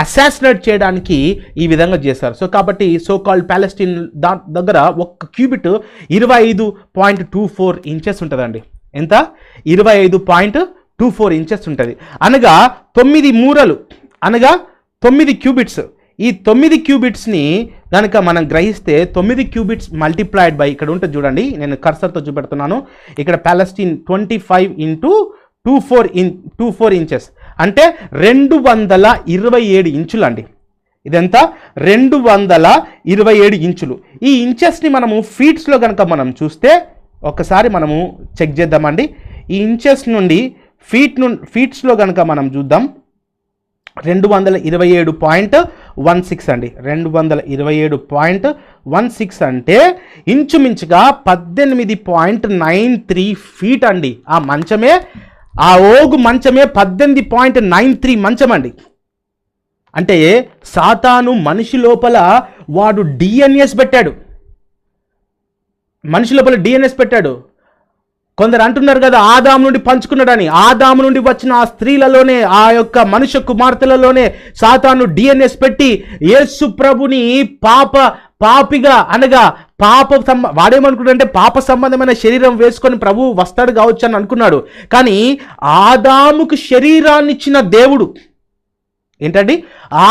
[SPEAKER 1] అసాసినేట్ చేయడానికి ఈ విధంగా చేశారు. సో కాబట్టి సో కాల్డ్ ప్యాలెస్టీన్ దగ్గర ఒక్క క్యూబిట్ 25.24 ఇంచెస్ ఉంటుందండి. ఎంత? 25.24 ఇంచెస్ ఉంటుంది. అనగా 9 మూరలు అనగా 9 క్యూబిట్స్. ఈ 9 క్యూబిట్స్ని కనుక మనం గ్రహిస్తే 9 క్యూబిట్స్ మల్టిప్లైడ్ బై ఇక్కడ ఉంటుంది చూడండి, నేను కర్సర్తో చూపెడుతున్నాను. ఇక్కడ ప్యాలెస్టీన్ 25 ఇంచెస్ అంటే 227 ఇంచులు అండి. ఇదంతా 227 ఇంచులు. ఈ ఇంచెస్ని మనము ఫీట్స్లో కనుక మనం చూస్తే ఒకసారి మనము చెక్ చేద్దామండి. ఈ ఇంచెస్ నుండి ఫీట్స్లో కనుక మనం చూద్దాం, 227.16 అండి. 227.16 అంటే ఇంచుమించుగా 18.93 ఫీట్ అండి. ఆ మంచమే, ఆ ఓగు మంచమే 18.93 మంచం అండి. అంటే సాతాను మనిషి లోపల వాడు డిఎన్ఎస్ పెట్టాడు, మనిషి లోపల డిఎన్ఎస్ పెట్టాడు. కొందరు అంటున్నారు కదా ఆదాము నుండి పంచుకున్నాడని. ఆదాము నుండి వచ్చిన ఆ స్త్రీలలోనే, ఆ యొక్క మనుష్య కుమార్తెలలోనే సాతాను డిఎన్ఎస్ పెట్టి యేసు ప్రభుని పాపిగా అనగా వాడేమనుకున్నాడంటే పాప సంబంధమైన శరీరం వేసుకొని ప్రభు వస్తాడు కావచ్చు అని అనుకున్నాడు. కానీ ఆదాముకు శరీరాన్ని ఇచ్చిన దేవుడు ఏంటండి?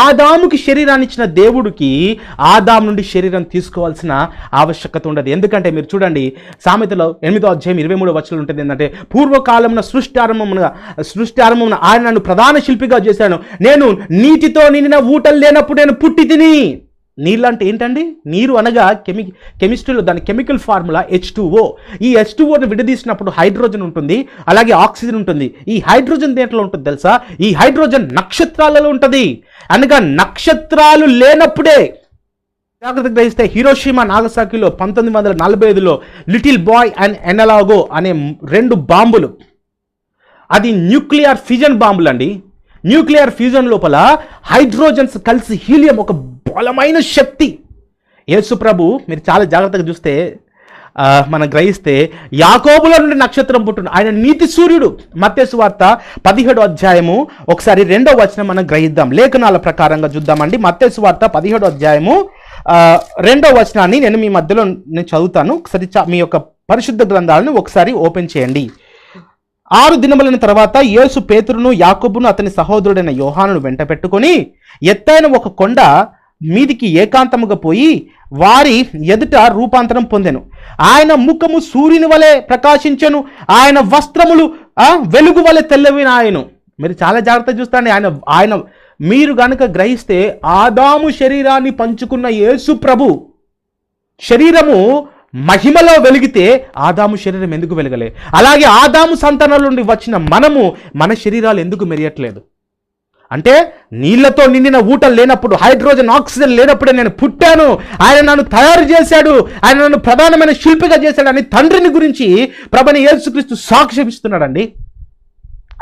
[SPEAKER 1] ఆదాముకి శరీరాన్ని ఇచ్చిన దేవుడికి ఆదాము నుండి శరీరం తీసుకోవాల్సిన ఆవశ్యకత ఉండదు. ఎందుకంటే మీరు చూడండి, సామెతలో 8వ అధ్యాయం 23వ వచనం ఉంటుంది ఏంటంటే, పూర్వకాలమున సృష్టి ఆరంభమున ఆయన నన్ను ప్రధాన శిల్పిగా చేశాను, నేను నీటితో నిండిన ఊటలు లేనప్పుడు నేను పుట్టి తిని. నీళ్ళు అంటే ఏంటండి? నీరు అనగా కెమిస్ట్రీలో దాని కెమికల్ ఫార్ములా H2O. ఈ H2Oని విడదీసినప్పుడు హైడ్రోజన్ ఉంటుంది, అలాగే ఆక్సిజన్ ఉంటుంది. ఈ హైడ్రోజన్ దేంట్లో ఉంటుంది తెలుసా? ఈ హైడ్రోజన్ నక్షత్రాలలో ఉంటుంది. అనగా నక్షత్రాలు లేనప్పుడే, జాగ్రత్తగా గ్రహిస్తే హిరోషిమా నాగసాకిలో 1945లో లిటిల్ బాయ్ అండ్ ఎనలాగో అనే 2 బాంబులు, అది న్యూక్లియర్ ఫ్యూజన్ బాంబులు అండి. న్యూక్లియర్ ఫ్యూజన్ లోపల హైడ్రోజన్స్ కలిసి హీలియం ఒక బలమైన శక్తి. యేసు ప్రభు మీరు చాలా జాగ్రత్తగా చూస్తే మనం గ్రహిస్తే యాకోబులో నుండి నక్షత్రం పుట్టును, ఆయన నీతి సూర్యుడు. మత్తయి సువార్త 17వ అధ్యాయము ఒకసారి 2వ వచనం మనం గ్రహిద్దాం. లేఖనాల ప్రకారంగా చూద్దామండి. మత్తయి సువార్త 17వ అధ్యాయము 2వ వచనాన్ని నేను మీ మధ్యలో చదువుతాను. ఒకసారి మీ యొక్క పరిశుద్ధ గ్రంథాలను ఒకసారి ఓపెన్ చేయండి. 6 దినములైన తర్వాత యేసు పేతురును, యాకోబును, అతని సహోదరుడైన యోహానును వెంట పెట్టుకొని ఎత్తైన ఒక కొండ మీదికి ఏకాంతముగా పోయి వారి ఎదుట రూపాంతరం పొందెను. ఆయన ముఖము సూర్యుని వలె ప్రకాశించెను, ఆయన వస్త్రములు వెలుగు వలె తెల్లవినాయను. మీరు చాలా జాగ్రత్తగా చూస్తాండి. ఆయన మీరు గనుక గ్రహిస్తే ఆదాము శరీరాన్ని పంచుకున్న యేసు ప్రభు శరీరము మహిమలో వెలిగితే ఆదాము శరీరం ఎందుకు వెలగలే? అలాగే ఆదాము సంతానం నుండి వచ్చిన మన శరీరాలు ఎందుకు మెరియట్లేదు? అంటే నీళ్లతో నిండిన ఊటలు లేనప్పుడు, హైడ్రోజన్ ఆక్సిజన్ లేనప్పుడే నేను పుట్టాను, ఆయన నన్ను తయారు చేశాడు, ఆయన నన్ను ప్రధానమైన శిల్పిగా చేశాడని తండ్రిని గురించి ప్రభువైన యేసుక్రీస్తు సాక్ష్యం ఇస్తున్నాడండి.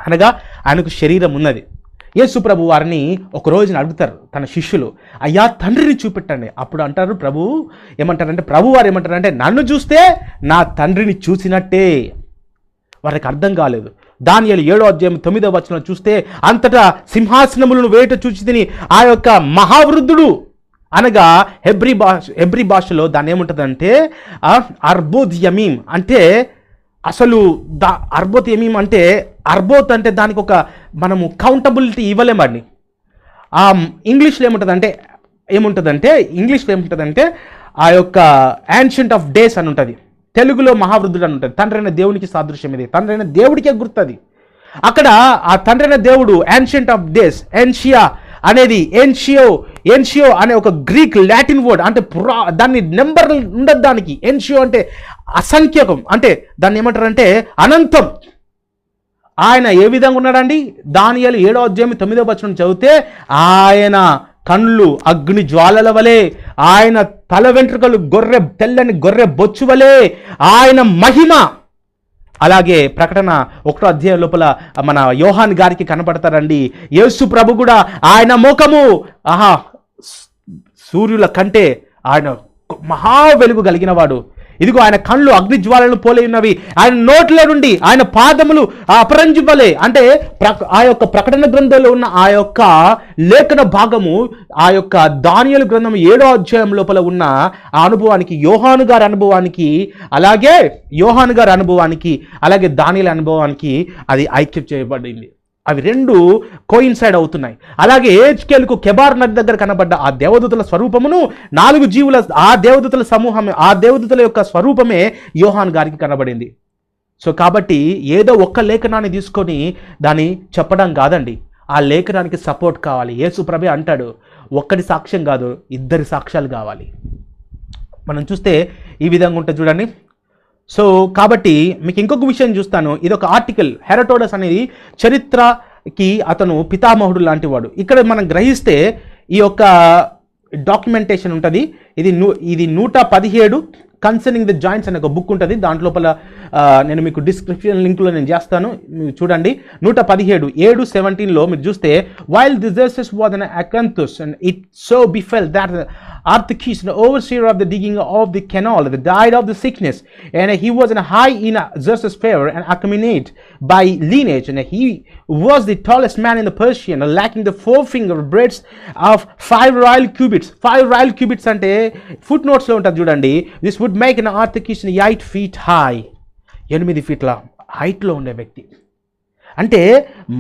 [SPEAKER 1] అనగా ఆయనకు శరీరం ఉన్నది. యేసు ప్రభు వారిని ఒక రోజున అడుగుతారు తన శిష్యులు, అయ్యా తండ్రిని చూపెట్టండి. అప్పుడు అంటారు ప్రభు వారు ఏమంటారంటే నన్ను చూస్తే నా తండ్రిని చూసినట్టే. వారికి అర్థం కాలేదు. దానియేలు 7వ అధ్యాయం 9వ వచనం చూస్తే అంతటా సింహాసనములను వేట చూచి తిని ఆ యొక్క మహావృద్ధుడు అనగా హెబ్రీ భాషలో దాన్ని ఏముంటుందంటే అర్బోత్ యమీం అంటే అసలు అర్బోత్ యమీం అంటే అర్బోత్ అంటే దానికి ఒక మనము కౌంటబిలిటీ ఇవ్వలేమండి. ఇంగ్లీష్లో ఏముంటుందంటే ఆ యొక్క యాన్షియంట్ ఆఫ్ డేస్ అని ఉంటుంది. తెలుగులో మహావృద్ధుడు అని ఉంటుంది. తండ్రి అయిన దేవునికి సాదృశ్యం ఇది. తండ్రి అయిన దేవుడికే గుర్తుంది. అక్కడ ఆ తండ్రి అయిన దేవుడు యాన్షియంట్ ఆఫ్ డేస్, ఎన్షియా అనేది ఎన్షియో అనే ఒక గ్రీక్ లాటిన్ వర్డ్, అంటే దాన్ని నెంబర్ ఉండదు దానికి. ఎన్షియో అంటే అసంఖ్యకం, అంటే దాన్ని ఏమంటారంటే అనంతం. ఆయన ఏ విధంగా ఉన్నాడండి? దానియేలు 7వ అధ్యాయం 9వ వచనం చదివితే ఆయన కళ్ళు అగ్ని జ్వాలల వలె, ఆయన తల వెంట్రుకలు తెల్లని గొర్రె బొచ్చు వలె, ఆయన మహిమ. అలాగే ప్రకటన 1వ అధ్యాయం లోపల మన యోహాన్ గారికి కనపడతారండి. యేసు ప్రభు కూడా ఆయన ముఖము సూర్యుల కంటే ఆయన మహా వెలుగు కలిగిన వాడు. ఇదిగో ఆయన కళ్ళు అగ్ని జ్వాలను పోలే ఉన్నవి, ఆయన నోట్ల నుండి ఆయన పాదములు అపరంజిపలే. అంటే ఆ యొక్క ప్రకటన గ్రంథంలో ఉన్న ఆ యొక్క లేఖన భాగము ఆ యొక్క దానియేలు గ్రంథం 7వ అధ్యాయం లోపల ఉన్న ఆ అనుభవానికి, యోహాను గారి అనుభవానికి, అలాగే దానియేలు అనుభవానికి అది ఐక్యం చేయబడింది. అవి రెండు కోయిన్సైడ్ అవుతున్నాయి. అలాగే హెజ్కేలుకు కెబార్ నది దగ్గర కనబడ్డ ఆ దేవదూతల స్వరూపమును 4 జీవుల ఆ దేవదూతల సమూహమే, ఆ దేవదూతల యొక్క స్వరూపమే యోహాన్ గారికి కనబడింది. సో కాబట్టి ఏదో ఒక్క లేఖనాన్ని తీసుకొని దాన్ని చెప్పడం కాదండి, ఆ లేఖనానికి సపోర్ట్ కావాలి. యేసు ప్రభు అంటాడు, ఒక్కడి సాక్ష్యం కాదు, 2 సాక్ష్యాలు కావాలి. మనం చూస్తే ఈ విధంగా ఉంటుంది చూడండి. సో కాబట్టి మీకు ఇంకొక విషయం చూస్తాను. ఇది ఒక ఆర్టికల్. హెరోడోటస్ అనేది చరిత్రకి అతను పితామహుడు లాంటి వాడు. ఇక్కడ మనం గ్రహిస్తే ఈ యొక్క డాక్యుమెంటేషన్ ఉంటుంది. ఇది 117 కన్సర్నింగ్ ద జాయింట్స్ అనే ఒక బుక్ ఉంటుంది. దాంట్లోపల నేను మీకు డిస్క్రిప్షన్ లింక్లో నేను చేస్తాను, చూడండి. 117:7-17లో మీరు చూస్తే, వైల్ దిజర్సస్ వాజ్ అన్ అకంతుస్ and it so befell that Arthakis, the overseer of the digging of the canal, that died of the sickness, and he was high in Xerxes' favor and accompanied by lineage, and he was the tallest man in the Persian, lacking the 4 finger breadth of 5 royal cubits. 5 royal cubits ante footnotes lo untadi chudandi. This would make an Arthakis 8 feet high. 8 feetla height lo unde వ్యక్తి. అంటే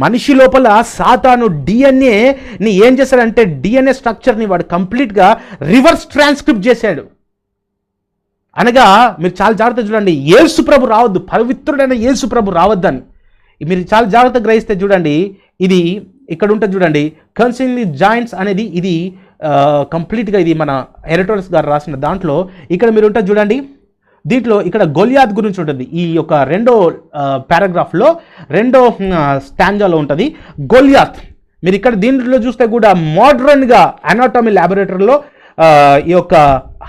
[SPEAKER 1] మనిషి లోపల సాతాను డిఎన్ఏని ఏం చేశాడంటే, DNA స్ట్రక్చర్ని వాడు కంప్లీట్గా reverse transcript చేశాడు. అనగా మీరు చాలా జాగ్రత్త చూడండి, యేసు ప్రభు రావద్దు, పవిత్రుడైన యేసు ప్రభు రావద్దని మీరు చాలా జాగ్రత్తగా గ్రహిస్తే చూడండి. ఇది ఇక్కడ ఉంటుంది చూడండి, కన్సర్నింగ్ జాయింట్స్ అనేది ఇది కంప్లీట్గా ఇది మన హెరోడోటస్ గారు రాసిన దాంట్లో ఇక్కడ మీరు ఉంటుంది చూడండి. దీంట్లో ఇక్కడ గొలియాత్ గురించి ఉంటుంది. ఈ యొక్క 2వ పారాగ్రాఫ్లో 2వ స్టాంజాలో ఉంటుంది గొలియాత్. మీరు ఇక్కడ దీంట్లో చూస్తే కూడా మోడ్రన్గా అనాటమీ ల్యాబొరేటరీలో ఈ యొక్క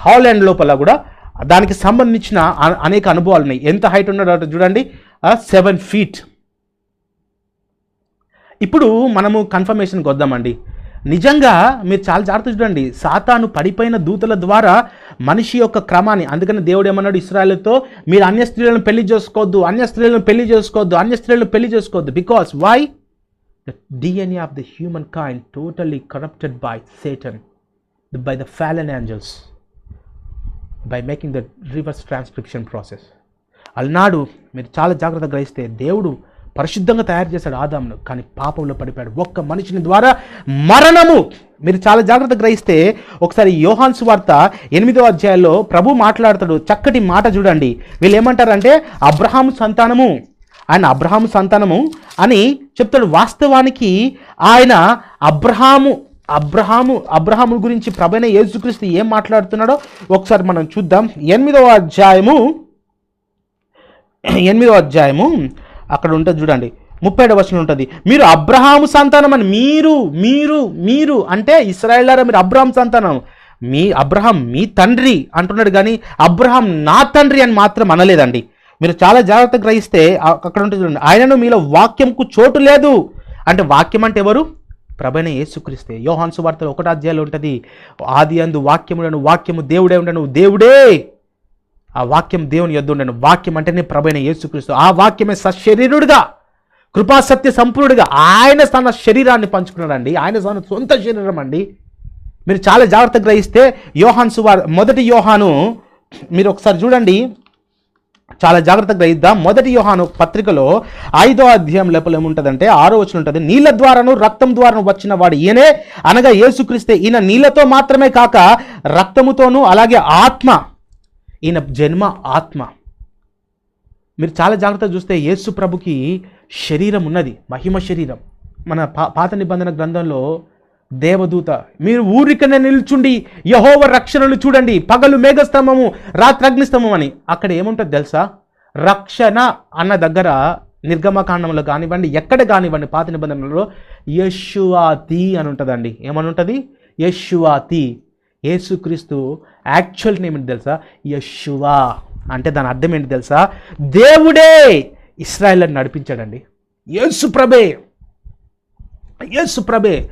[SPEAKER 1] హాలాండ్ లోపల కూడా దానికి సంబంధించిన అనేక అనుభవాలు ఉన్నాయి. ఎంత హైట్ ఉన్నాడో చూడండి, 7 feet. ఇప్పుడు మనము కన్ఫర్మేషన్కి వద్దామండి. నిజంగా మీరు చాలా జాగ్రత్త చూడండి, సాతాను పడిపోయిన దూతల ద్వారా మనిషి యొక్క క్రమాన్ని, అందుకని దేవుడు ఏమన్నాడు ఇశ్రాయేలుతో, మీరు అన్య స్త్రీలను పెళ్లి చేసుకోవద్దు. Because why? The DNA of the human kind totally corrupted by Satan, by the fallen angels, by making the reverse transcription process. అలనాడు మీరు చాలా జాగ్రత్తగా గ్రహిస్తే దేవుడు పరిశుద్ధంగా తయారు చేశాడు ఆదామును, కానీ పాపంలో పడిపోయాడు. ఒక్క మనిషిని ద్వారా మరణము. మీరు చాలా జాగ్రత్తగా గ్రహిస్తే ఒకసారి యోహాను సువార్త 8వ అధ్యాయంలో ప్రభు మాట్లాడతాడు, చక్కటి మాట చూడండి. వీళ్ళు ఏమంటారంటే అబ్రహాము సంతానము అని చెప్తాడు. వాస్తవానికి ఆయన అబ్రహాము గురించి ప్రభువైన యేసుక్రీస్తు ఏం మాట్లాడుతున్నాడో ఒకసారి మనం చూద్దాం. 8వ అధ్యాయము అక్కడ ఉంటుంది చూడండి, 37వ వచనం ఉంటుంది. మీరు అబ్రహాము సంతానం అని మీరు అంటే ఇశ్రాయేలులారా మీరు అబ్రహాము సంతానం, అబ్రహాం మీ తండ్రి అంటున్నాడు, కానీ అబ్రహాం నా తండ్రి అని మాత్రం అనలేదండి. మీరు చాలా జాగ్రత్తగా గ్రహిస్తే అక్కడ ఉంటుంది చూడండి, ఆయనను మీలో వాక్యంకు చోటు లేదు అంటే వాక్యం అంటే ఎవరు? ప్రభువైన యేసుక్రీస్తే. యోహాను సువార్తలో 1వ అధ్యాయంలో ఉంటుంది, ఆది అందు వాక్యముడను, వాక్యము దేవుడే ఉండను, దేవుడే ఆ వాక్యం దేవుని యొద్ద ఉండను. వాక్యం అంటేనే ప్రభువైన యేసుక్రీస్తు. ఆ వాక్యమే సశరీరుడుగా, కృపాసత్య సంపూర్ణుడిగా ఆయన తన శరీరాన్ని పంచుకున్నాడండి. ఆయన తన సొంత శరీరం అండి. మీరు చాలా జాగ్రత్తగా గ్రహిస్తే మొదటి యోహాను మీరు ఒకసారి చూడండి, చాలా జాగ్రత్తగా గ్రహిద్దాం. మొదటి యోహాను పత్రికలో 5వ అధ్యాయం లోపల ఏముంటుందంటే 6వ వచనం ఉంటుంది, నీళ్ళ ద్వారాను రక్తం ద్వారాను వచ్చిన వాడు ఈయనే, అనగా యేసుక్రీస్తే. ఈయన నీళ్ళతో మాత్రమే కాక రక్తముతోనూ, అలాగే ఆత్మ, ఈయన జన్మ ఆత్మ. మీరు చాలా జాగ్రత్తగా చూస్తే యేసు ప్రభుకి శరీరం ఉన్నది, మహిమ శరీరం. మన పాత నిబంధన గ్రంథంలో దేవదూత, మీరు ఊరికనే నిల్చుండి యెహోవా రక్షణను చూడండి, పగలు మేఘస్తంభము రాత్రి అగ్నిస్తంభం అని. అక్కడ ఏముంటుంది తెలుసా? రక్షణ అన్న దగ్గర నిర్గమకాండంలో కానివ్వండి, ఎక్కడ కానివ్వండి పాత నిబంధనలో యెషువాతి అని ఉంటుందండి. ఏమని ఉంటుంది? యెషువాతి. యేసుక్రీస్తు యాక్చువల్ నేమ్ ఏంటి తెలుసా? యెషువా. అంటే దాని అర్థం ఏంటి తెలుసా? దేవుడే ఇశ్రాయేలుని నడిపించాడండి. యేసు ప్రభే.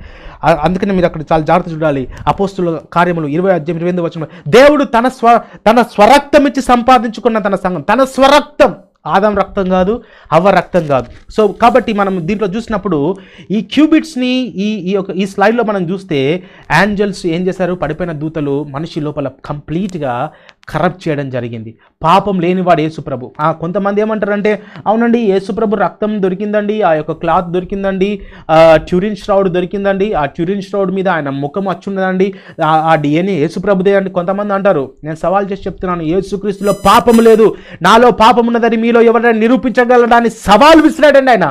[SPEAKER 1] అందుకని మీరు అక్కడ చాలా జాగ్రత్త చూడాలి. అపోస్తుల కార్యములు 20:28 దేవుడు తన స్వరక్తం ఇచ్చి సంపాదించుకున్న తన సంఘం, తన స్వరక్తం, ఆదాం రక్తం కాదు, హవ్వ రక్తం కాదు. సో కాబట్టి మనం దీంట్లో చూసినప్పుడు ఈ క్యూబిట్స్ని ఈ స్లైడ్లో మనం చూస్తే ఏంజల్స్ ఏం చేశారు? పడిపోయిన దూతలు మనిషి లోపల కంప్లీట్గా కరప్ట్ చేయడం జరిగింది. పాపం లేనివాడు యేసుప్రభు. కొంతమంది ఏమంటారంటే, అవునండి యేసుప్రభు రక్తం దొరికిందండి, ఆ యొక్క క్లాత్ దొరికిందండి, ట్యూరిన్ ష్రౌడ్ దొరికిందండి, ఆ ట్యూరిన్ ష్రౌడ్ మీద ఆయన ముఖం వచ్చున్నదండి, ఆ డిఎన్ఏ యేసుప్రభుదే అండి కొంతమంది అంటారు. నేను సవాల్ చేసి చెప్తున్నాను, యేసుక్రీస్తులో పాపం లేదు, నాలో పాపం ఉన్నదని మీలో ఎవరైనా నిరూపించగలడాన్ని సవాల్ విసిరాడండి ఆయన.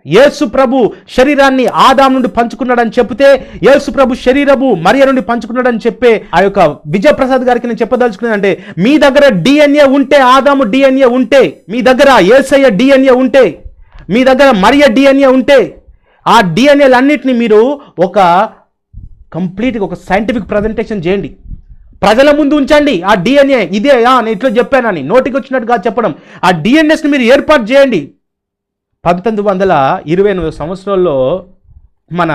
[SPEAKER 1] యేసు ప్రభు శరీరాన్ని ఆదాం నుండి పంచుకున్నాడని చెప్తే, యేసు ప్రభు శరీరము మరియ నుండి పంచుకున్నాడని చెప్పే ఆ యొక్క విజయప్రసాద్ గారికి నేను చెప్పదలుచుకున్నానంటే, మీ దగ్గర డిఎన్ఏ ఉంటే, ఆదాము డిఎన్ఏ ఉంటే, మీ దగ్గర యేసయ్య డిఎన్ఏ ఉంటే, మీ దగ్గర మరియ డిఎన్ఏ ఉంటే, ఆ డిఎన్ఏలన్నింటినీ మీరు ఒక కంప్లీట్గా ఒక సైంటిఫిక్ ప్రజెంటేషన్ చేయండి, ప్రజల ముందు ఉంచండి. ఆ డిఎన్ఏ ఇదే, నేను ఇట్లా చెప్పానని నోటికి వచ్చినట్టుగా చెప్పడం, ఆ డిఎన్ఎస్ని మీరు ఏర్పాటు చేయండి. 1928 సంవత్సరంలో మన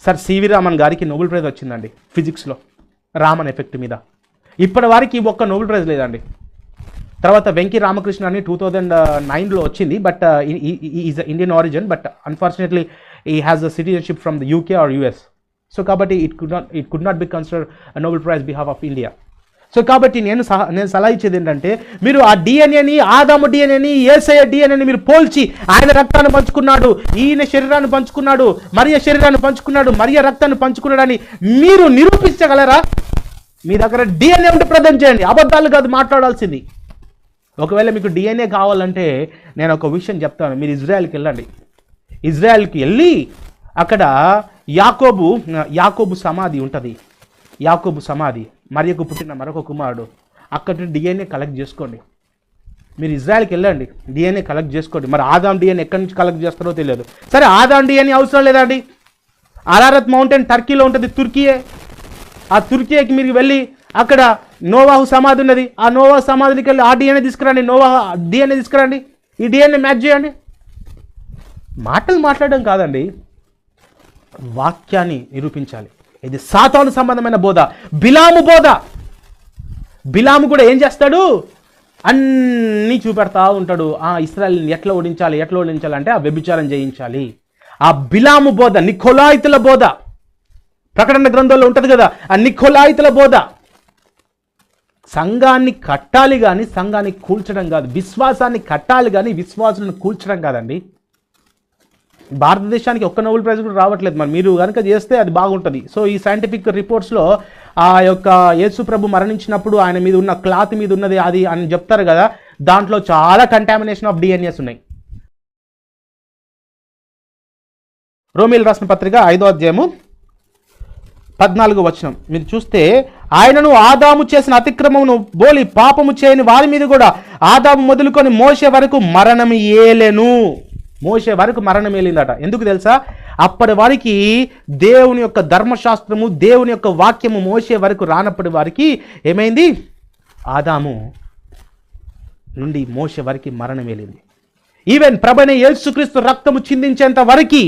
[SPEAKER 1] సర్ సివి రామన్ గారికి నోబెల్ ప్రైజ్ వచ్చిందండి ఫిజిక్స్లో, రామన్ ఎఫెక్ట్ మీద. ఇప్పటి వారికి ఒక్క నోబెల్ ప్రైజ్ లేదండి. తర్వాత వెంకీ రామకృష్ణ అని 2009లో వచ్చింది, but is Indian origin, but unfortunately ఈ has a citizenship from the UK or US. So కాబట్టి it could not be considered a Nobel prize behalf of India. So కాబట్టి నేను సలహా ఇచ్చేది ఏంటంటే, మీరు ఆ డిఎన్ఏని, ఆదాము డిఎన్ఏని, యేసయ్య డిఎన్ఏని మీరు పోల్చి, ఆయన రక్తాన్ని పంచుకున్నాడు, ఈయన శరీరాన్ని పంచుకున్నాడు, మరియ శరీరాన్ని పంచుకున్నాడు, మరియ రక్తాన్ని పంచుకున్నాడని మీరు నిరూపించగలరా? మీ దగ్గర డిఎన్ఏ ఉంటే ప్రజెంట్ చేయండి, అబద్ధాలు కాదు మాట్లాడాల్సింది. ఒకవేళ మీకు డిఎన్ఏ కావాలంటే నేను ఒక విషయం చెప్తాను. మీరు ఇజ్రాయెల్కి వెళ్ళండి. ఇజ్రాయెల్కి వెళ్ళి అక్కడ యాకోబు సమాధి ఉంటుంది. యాకోబు సమాధి, మరియకు పుట్టిన మరొక కుమారుడు, అక్కడ డిఎన్ఏ కలెక్ట్ చేసుకోండి. మీరు ఇజ్రాయెల్కి వెళ్ళండి, డిఎన్ఏ కలెక్ట్ చేసుకోండి. మరి ఆదాం డిఎన్ఏ ఎక్కడి నుంచి కలెక్ట్ చేస్తారో తెలియదు. సరే, ఆదాం డిఎన్ఏ అవసరం లేదండి. అరారత్ మౌంటైన్ టర్కీలో ఉంటుంది, తుర్కీయే. ఆ తుర్కీకి మీరు వెళ్ళి అక్కడ నోవాహు సమాధి ఉన్నది, ఆ నోవాహు సమాధికి వెళ్ళి ఆ డిఎన్ఏ తీసుకురండి, నోవాహు డిఎన్ఏ తీసుకురండి, ఈ డిఎన్ఏ మ్యాచ్ చేయండి. మాటలు మాట్లాడడం కాదండి, వాక్యాన్ని నిరూపించాలి. ఇది సాతాను సంబంధమైన బోధ, బిలాము బోధ. బిలాము కూడా ఏం చేస్తాడు? అన్నీ చూపెడతా ఉంటాడు. ఇశ్రాయేలుని ఎట్లా ఓడించాలి అంటే ఆ వ్యభిచారం చేయించాలి. ఆ బిలాము బోధ, నికోలాయితుల బోధ, ప్రకటన గ్రంథంలో ఉంటుంది కదా, ఆ నికోలాయితుల బోధ. సంఘాన్ని కట్టాలి కానీ సంఘాన్ని కూల్చడం కాదు, విశ్వాసాన్ని కట్టాలి కానీ విశ్వాసాలను కూల్చడం కాదండి. భారతదేశానికి ఒక్క నోబెల్ ప్రైజ్ కూడా రావట్లేదు. మరి మీరు కనుక చేస్తే అది బాగుంటుంది. సో ఈ సైంటిఫిక్ రిపోర్ట్స్లో ఆ యొక్క యేసు ప్రభు మరణించినప్పుడు ఆయన మీద ఉన్న క్లాత్ మీద ఉన్నది అది అని చెప్తారు కదా, దాంట్లో చాలా కంటామినేషన్ ఆఫ్ డిఎన్ఏస్ ఉన్నాయి. రోమీయులకు రాసిన పత్రిక 5వ అధ్యాయము 14వ వచనం మీరు చూస్తే, ఆయనను ఆదాము చేసిన అతిక్రమమును బోలి పాపము చేయని వారి మీద కూడా ఆదాము మొదలుకొని మోషే వరకు మరణం ఏలెను. మోషే వరకు మరణం ఏలిందట. ఎందుకు తెలుసా? అప్పటి వారికి దేవుని యొక్క ధర్మశాస్త్రము, దేవుని యొక్క వాక్యము మోషే వరకు రానప్పటి వారికి ఏమైంది? ఆదాము నుండి మోషే వరకు మరణం ఏలింది. ఈవెన్ ప్రభువైన యేసుక్రీస్తు రక్తము చిందించేంత వరకు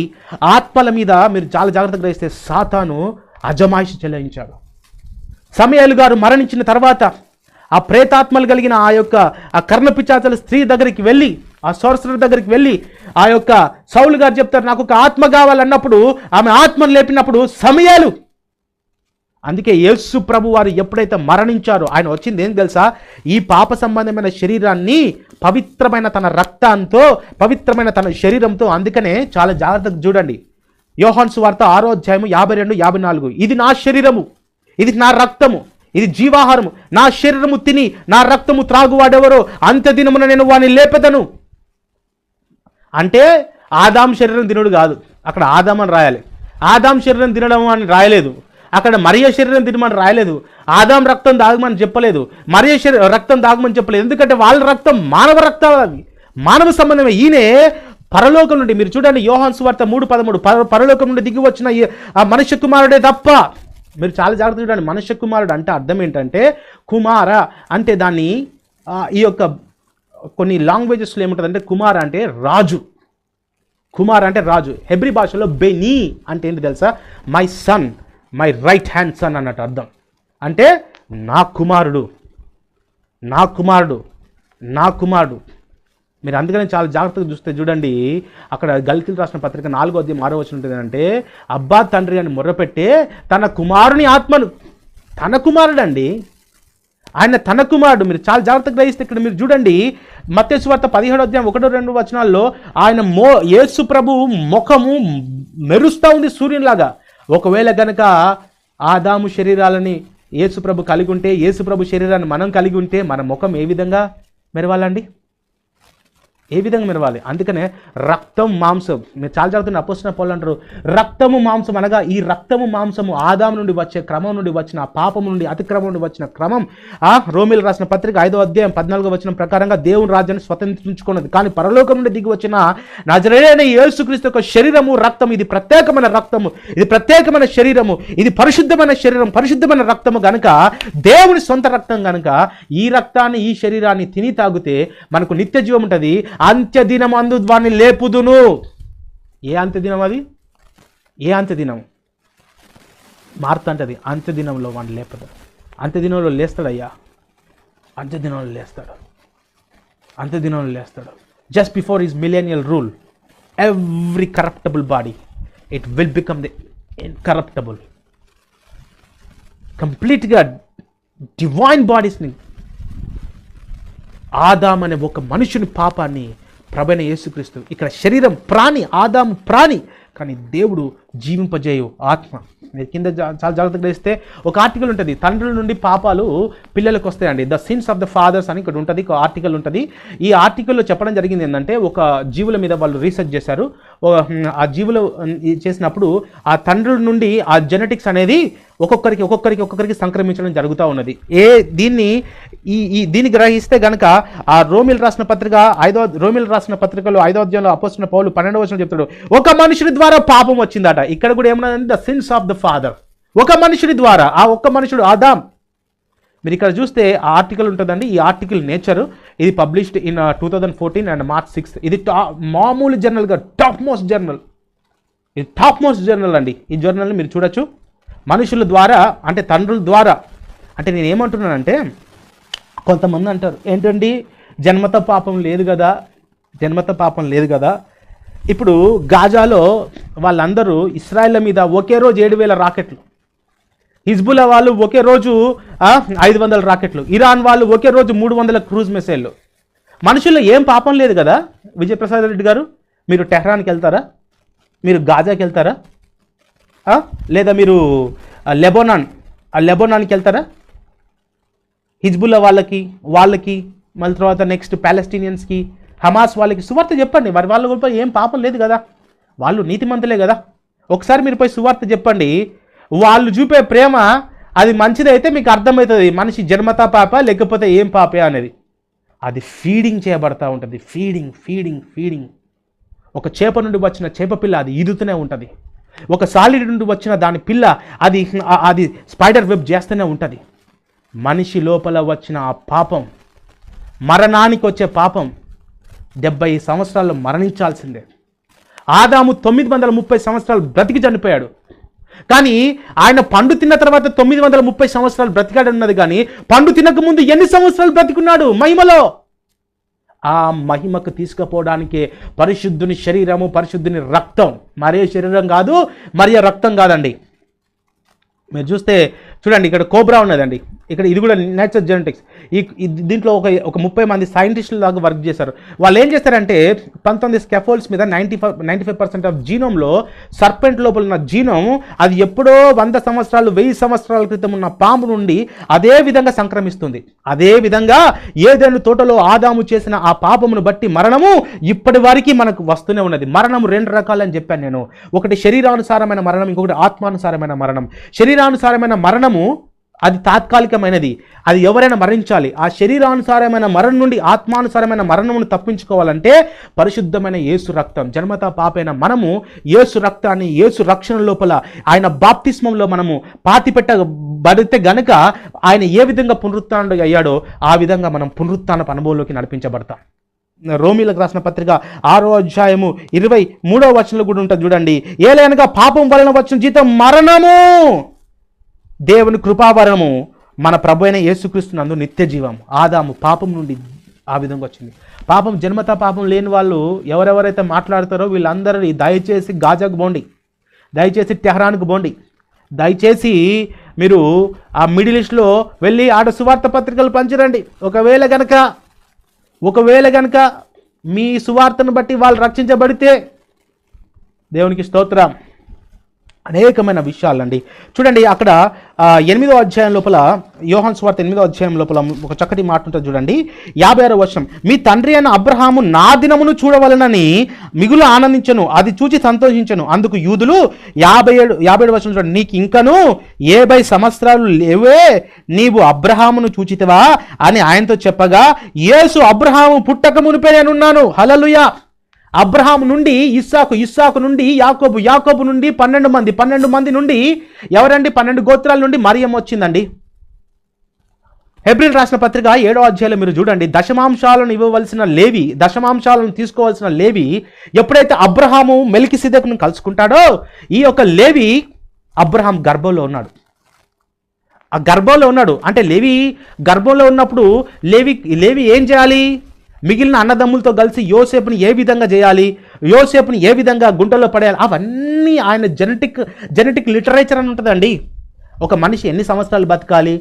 [SPEAKER 1] ఆత్మల మీద మీరు చాలా జాగ్రత్తగా గ్రహిస్తే సాతాను అజమాయిషి చెల్లించాడు. సమూయేలు గారు మరణించిన తర్వాత ఆ ప్రేతాత్మలు కలిగిన ఆ కర్ణపిశాచాల స్త్రీ దగ్గరికి వెళ్ళి, ఆ సోర్సర్ దగ్గరికి వెళ్ళి, ఆ యొక్క సౌలు గారు చెప్తారు నాకు ఒక ఆత్మ కావాలన్నప్పుడు ఆమె ఆత్మను లేపినప్పుడు సమూయేలు. అందుకే యేసు ప్రభు వారు ఎప్పుడైతే మరణించారో ఆయన వచ్చింది ఏం తెలుసా? ఈ పాప సంబంధమైన శరీరాన్ని పవిత్రమైన తన రక్తంతో, పవిత్రమైన తన శరీరంతో. అందుకనే చాలా జాగ్రత్తగా చూడండి, యోహాను సువార్త 6వ అధ్యాయము 52, 54, ఇది నా శరీరము, ఇది నా రక్తము, ఇది జీవాహారము. నా శరీరము తిని నా రక్తము త్రాగువాడెవరో అంత్యదినమున నేను వాని లేపెదను. అంటే ఆదాం శరీరం తినడు కాదు, అక్కడ ఆదాం అని రాయాలి. ఆదాం శరీరం తినడం అని రాయలేదు, అక్కడ మరియ శరీరం తినమని రాయలేదు. ఆదాం రక్తం దాగమని చెప్పలేదు, మరియ రక్తం దాగమని చెప్పలేదు. ఎందుకంటే వాళ్ళ రక్తం మానవ రక్తం, మానవ సంబంధమే. ఈయనే పరలోకం నుండి, మీరు చూడండి యోహాను సువార్త 3:13, పరలోకం నుండి దిగి వచ్చిన ఆ మనుష్య కుమారుడే తప్ప. మీరు చాలా జాగ్రత్తగా చూడండి, మనుష్య కుమారుడు అంటే అర్థం ఏంటంటే కుమార అంటే దాన్ని ఈ యొక్క కొన్ని లాంగ్వేజెస్లో ఏముంటుందంటే కుమార అంటే రాజు, కుమార్ అంటే రాజు. హెబ్రీ భాషలో బెనీ అంటే ఏంటి తెలుసా? My son, my right hand son అన్నట్టు అర్థం. అంటే నా కుమారుడు, నా కుమారుడు, నా కుమారుడు. మీరు అందుకని చాలా జాగ్రత్తగా చూస్తే చూడండి, అక్కడ గల్తీలు రాసిన పత్రిక 4వ అధ్యాయం 6వ వచనం ఉంటుంది అంటే అబ్బా తండ్రి అని మొర్రపెట్టే తన కుమారుని ఆత్మను, తన కుమారుడు అండి ఆయన, తన కుమారుడు. మీరు చాలా జాగ్రత్తగా గ్రహిస్తే ఇక్కడ మీరు చూడండి మత్తయి సువార్త 17వ అధ్యాయం 1-2 వచనాల్లో ఆయన యేసు ప్రభు ముఖము మెరుస్తూ ఉంది సూర్యునిలాగా. ఒకవేళ గనక ఆదాము శరీరాలని యేసు ప్రభు కలిగి ఉంటే, యేసు ప్రభు శరీరాన్ని మనం కలిగి ఉంటే మన ముఖం ఏ విధంగా మెరవాలండి? ఏ విధంగా మెరవాలి? అందుకనే రక్తం మాంసం, మీరు చాలా జాగ్రత్తగా అపోస్తలుడైన పౌలు అంటారు రక్తము మాంసం అనగా ఈ రక్తము మాంసము ఆదాము నుండి వచ్చే క్రమం నుండి వచ్చిన ఆ పాపము నుండి అతిక్రమం నుండి వచ్చిన క్రమం. రోమీయులకు రాసిన పత్రిక 5వ అధ్యాయం 14వ వచనం ప్రకారంగా దేవుని రాజ్యాన్ని స్వతంత్రించుకున్నది. కానీ పరలోకం నుండి దిగి వచ్చిన నజరేయుడైన యేసుక్రీస్తు యొక్క శరీరము రక్తము, ఇది ప్రత్యేకమైన రక్తము, ఇది ప్రత్యేకమైన శరీరము, ఇది పరిశుద్ధమైన శరీరం, పరిశుద్ధమైన రక్తము గనుక, దేవుని సొంత రక్తం గనుక ఈ రక్తాన్ని ఈ శరీరాన్ని తిని తాగితే మనకు నిత్య జీవం ఉంటుంది. అంత్యదినం అందు వాడిని లేపుదును. ఏ అంత్యదినం అది? ఏ అంత్యదినం? మార్త అంటది అంత్యదినంలో వాడిని లేపదు. అంత్యదినంలో లేస్తాడయ్యా, అంత్యదినంలో లేస్తాడు, అంత్యదినంలో లేస్తాడు. Just before his millennial rule every corruptible body it will become the incorruptible. కంప్లీట్గా డివైన్ బాడీస్ని, ఆదాం అనే ఒక మనుషుని పాపాన్ని ప్రభువైన యేసుక్రీస్తు, ఇక్కడ శరీరం ప్రాణి, ఆదాము ప్రాణి, కానీ దేవుడు జీవింపజేయు ఆత్మ. మీరు కింద చాలా జాగ్రత్తగా గ్రహిస్తే ఒక ఆర్టికల్ ఉంటుంది, తండ్రుల నుండి పాపాలు పిల్లలకు వస్తాయండి. The sins of the fathers అని ఇక్కడ ఉంటుంది, ఒక ఆర్టికల్ ఉంటుంది. ఈ ఆర్టికల్లో చెప్పడం జరిగింది ఏంటంటే ఒక జీవుల మీద వాళ్ళు రీసెర్చ్ చేశారు. ఆ జీవులు చేసినప్పుడు ఆ తండ్రుల నుండి ఆ జెనెటిక్స్ అనేది ఒక్కొక్కరికి సంక్రమించడం జరుగుతూ ఉన్నది. దీన్ని గ్రహిస్తే గనక ఆ రోమిల్ రాసిన పత్రికలో 5వ అధ్యాయంలో అపోస్తలుడైన పౌలు 12వ వచనం చెప్తాడు, ఒక మనుషుడి ద్వారా పాపం వచ్చిందట. ఇక్కడ కూడా ఏమన్నదంటే the sins of the father, ఒక మనుషుడి ద్వారా, ఆ ఒక్క మనుషుడు ఆదాం. మీరు ఇక్కడ చూస్తే ఆ ఆర్టికల్ ఉంటుందండి. ఈ ఆర్టికల్ నేచర్, ఇది పబ్లిష్డ్ ఇన్ 2014 అండ్ March 6. ఇది మామూలు జర్నల్గా టాప్ మోస్ట్ జర్నల్, ఇది టాప్ మోస్ట్ జర్నల్ అండి. ఈ జర్నల్ని మీరు చూడొచ్చు. మనుషుల ద్వారా అంటే తండ్రుల ద్వారా. అంటే నేను ఏమంటున్నానంటే కొంతమంది అంటారు ఏంటండి జన్మత పాపం లేదు కదా, జన్మత పాపం లేదు కదా. ఇప్పుడు గాజాలో వాళ్ళందరూ ఇస్రాయేళ్ల మీద ఒకే రోజు 7,000 రాకెట్లు, హిజ్బుల్లా వాళ్ళు ఒకే రోజు 500 రాకెట్లు, ఇరాన్ వాళ్ళు ఒకే రోజు 300 క్రూజ్ మిసైళ్ళు. మనుషుల్లో ఏం పాపం లేదు కదా. విజయప్రసాద్ రెడ్డి గారు, మీరు టెహ్రాన్కి వెళ్తారా? మీరు గాజాకి వెళ్తారా? లేదా మీరు లెబనాన్కి వెళ్తారా? హిజ్బుల్లా వాళ్ళకి మళ్ళీ తర్వాత నెక్స్ట్ పాలెస్టీనియన్స్కి, హమాస్ వాళ్ళకి సువార్త చెప్పండి. మరి వాళ్ళ గొప్ప ఏం పాపం లేదు కదా, వాళ్ళు నీతిమంతులే కదా. ఒకసారి మీరు పోయి సువార్త చెప్పండి. వాళ్ళు చూపే ప్రేమ అది మంచిదైతే మీకు అర్థమవుతుంది మనిషి జన్మతా పాప లేకపోతే ఏం పాపే అనేది. అది ఫీడింగ్ చేయబడతా ఉంటుంది. ఫీడింగ్. ఒక చేప నుండి వచ్చిన చేప పిల్ల అది ఈదుతూనే ఉంటుంది. ఒక సాలిడ్ నుండి వచ్చిన దాని పిల్ల అది స్పైడర్ వెబ్ చేస్తూనే ఉంటుంది. మనిషి లోపల వచ్చిన ఆ పాపం, మరణానికి వచ్చే పాపం 70 సంవత్సరాల్లో మరణించాల్సిందే. ఆదాము 930 సంవత్సరాలు బ్రతికి చనిపోయాడు. కానీ ఆయన పండు తిన్న తర్వాత 930 సంవత్సరాలు బ్రతికాడు ఉన్నది. కానీ పండు తినక ముందు ఎన్ని సంవత్సరాలు బ్రతికున్నాడు మహిమలో? ఆ మహిమకు తీసుకుపోవడానికే పరిశుద్ధుని శరీరము, పరిశుద్ధుని రక్తం. మరే శరీరం కాదు, మరే రక్తం కాదండి. మీరు చూస్తే చూడండి, ఇక్కడ కోబ్రా ఉన్నదండి. ఇక్కడ ఇది కూడా నేచర్ జెనెటిక్స్. దీంట్లో ఒక 30 మంది సైంటిస్టులు దాకా వర్క్ చేశారు. వాళ్ళు ఏం చేస్తారంటే 19 స్కాఫోల్డ్స్ మీద 95% ఆఫ్ జీనోమ్లో సర్పెంట్ లోపల ఉన్న జీనోమ్ అది ఎప్పుడో 100 సంవత్సరాలు 1000 సంవత్సరాల క్రితం ఉన్న పాము నుండి అదే విధంగా సంక్రమిస్తుంది. అదే విధంగా ఏదైనా తోటలో ఆదాము చేసిన ఆ పాపమును బట్టి మరణము ఇప్పటి వరకు మనకు వస్తూనే ఉన్నది. మరణము 2 రకాలని చెప్పాను నేను. ఒకటి శరీరానుసారమైన మరణం, ఇంకొకటి ఆత్మానుసారమైన మరణం. శరీరానుసారమైన మరణము అది తాత్కాలికమైనది, అది ఎవరైనా మరణించాలి. ఆ శరీరానుసారమైన మరణం నుండి ఆత్మానుసారమైన మరణమును తప్పించుకోవాలంటే పరిశుద్ధమైన యేసు రక్తం, జన్మతా పాపైన మనము యేసు రక్తాన్ని, యేసు రక్షణ లోపల ఆయన బాప్తిస్మంలో మనము పాతిపెట్టబడితే గనుక ఆయన ఏ విధంగా పునరుత్థానుడు అయ్యాడో ఆ విధంగా మనం పునరుత్థానపు అనుభవంలోకి నడిపించబడతాం. రోమీలకు రాసిన పత్రిక 6వ అధ్యాయము 23వ వచనంలో కూడా ఉంటుంది చూడండి. ఏలైనగా పాపం వలన వచ్చిన జీతం మరణము, దేవుని కృపావరము మన ప్రభు అయిన యేసుక్రీస్తు నందు నిత్య జీవం. ఆదాము పాపం నుండి ఆ విధంగా వచ్చింది. పాపం జన్మతా పాపం లేని వాళ్ళు ఎవరెవరైతే మాట్లాడతారో వీళ్ళందరినీ దయచేసి గాజాకు పోండి, దయచేసి టెహరాన్కు పోండి, దయచేసి మీరు ఆ మిడిల్ ఈస్ట్లో వెళ్ళి ఆడ సువార్త పత్రికలు పంచరండి. ఒకవేళ గనక మీ సువార్తను బట్టి వాళ్ళు రక్షించబడితే దేవునికి స్తోత్రం. అనేకమైన విషయాలండి. చూడండి అక్కడ 8వ అధ్యాయం లోపల, యోహాను సువార్త 8వ అధ్యాయం లోపల ఒక చక్కటి మాట ఉంటుంది చూడండి. 56వ వచనం, మీ తండ్రి అయిన అబ్రహాము నా దినమును చూడవలనని మిగులు ఆనందించను, అది చూచి సంతోషించను. అందుకు యూదులు 57 వచనం చూడండి, నీకు ఇంకను 70 సంవత్సరాలు లేవే, నీవు అబ్రహామును చూచితివా అని ఆయనతో చెప్పగా, యేసు అబ్రహాము పుట్టక మునిపే నేనున్నాను. హల్లెలూయా. అబ్రహాము నుండి ఇస్సాకు, ఇస్సాకు నుండి యాకోబు, యాకోబు నుండి 12 మంది నుండి ఎవరండి? 12 గోత్రాల నుండి మరియమ్మ వచ్చిందండి. హెబ్రీలు రాసిన పత్రిక 7వ అధ్యాయంలో మీరు చూడండి, దశమాంశాలను ఇవ్వవలసిన లేవి, దశమాంశాలను తీసుకోవాల్సిన లేవి ఎప్పుడైతే అబ్రహాము మెల్కిసెదెకును కలుసుకుంటాడో, ఈ యొక్క లేవి అబ్రహాం గర్భంలో ఉన్నాడు. ఆ గర్భంలో ఉన్నాడు అంటే లేవి గర్భంలో ఉన్నప్పుడు లేవి ఏం చేయాలి? మిగిలిన అన్నదమ్ములతో కలిసి యోసేపుని ఏ విధంగా చేయాలి, యోసేపుని ఏ విధంగా గుంటలో పడేయాలి, అవన్నీ ఆయన జెనెటిక్ లిటరేచర్ అని ఉంటుందండి. ఒక మనిషి ఎన్ని సంవత్సరాలు బతకాలి,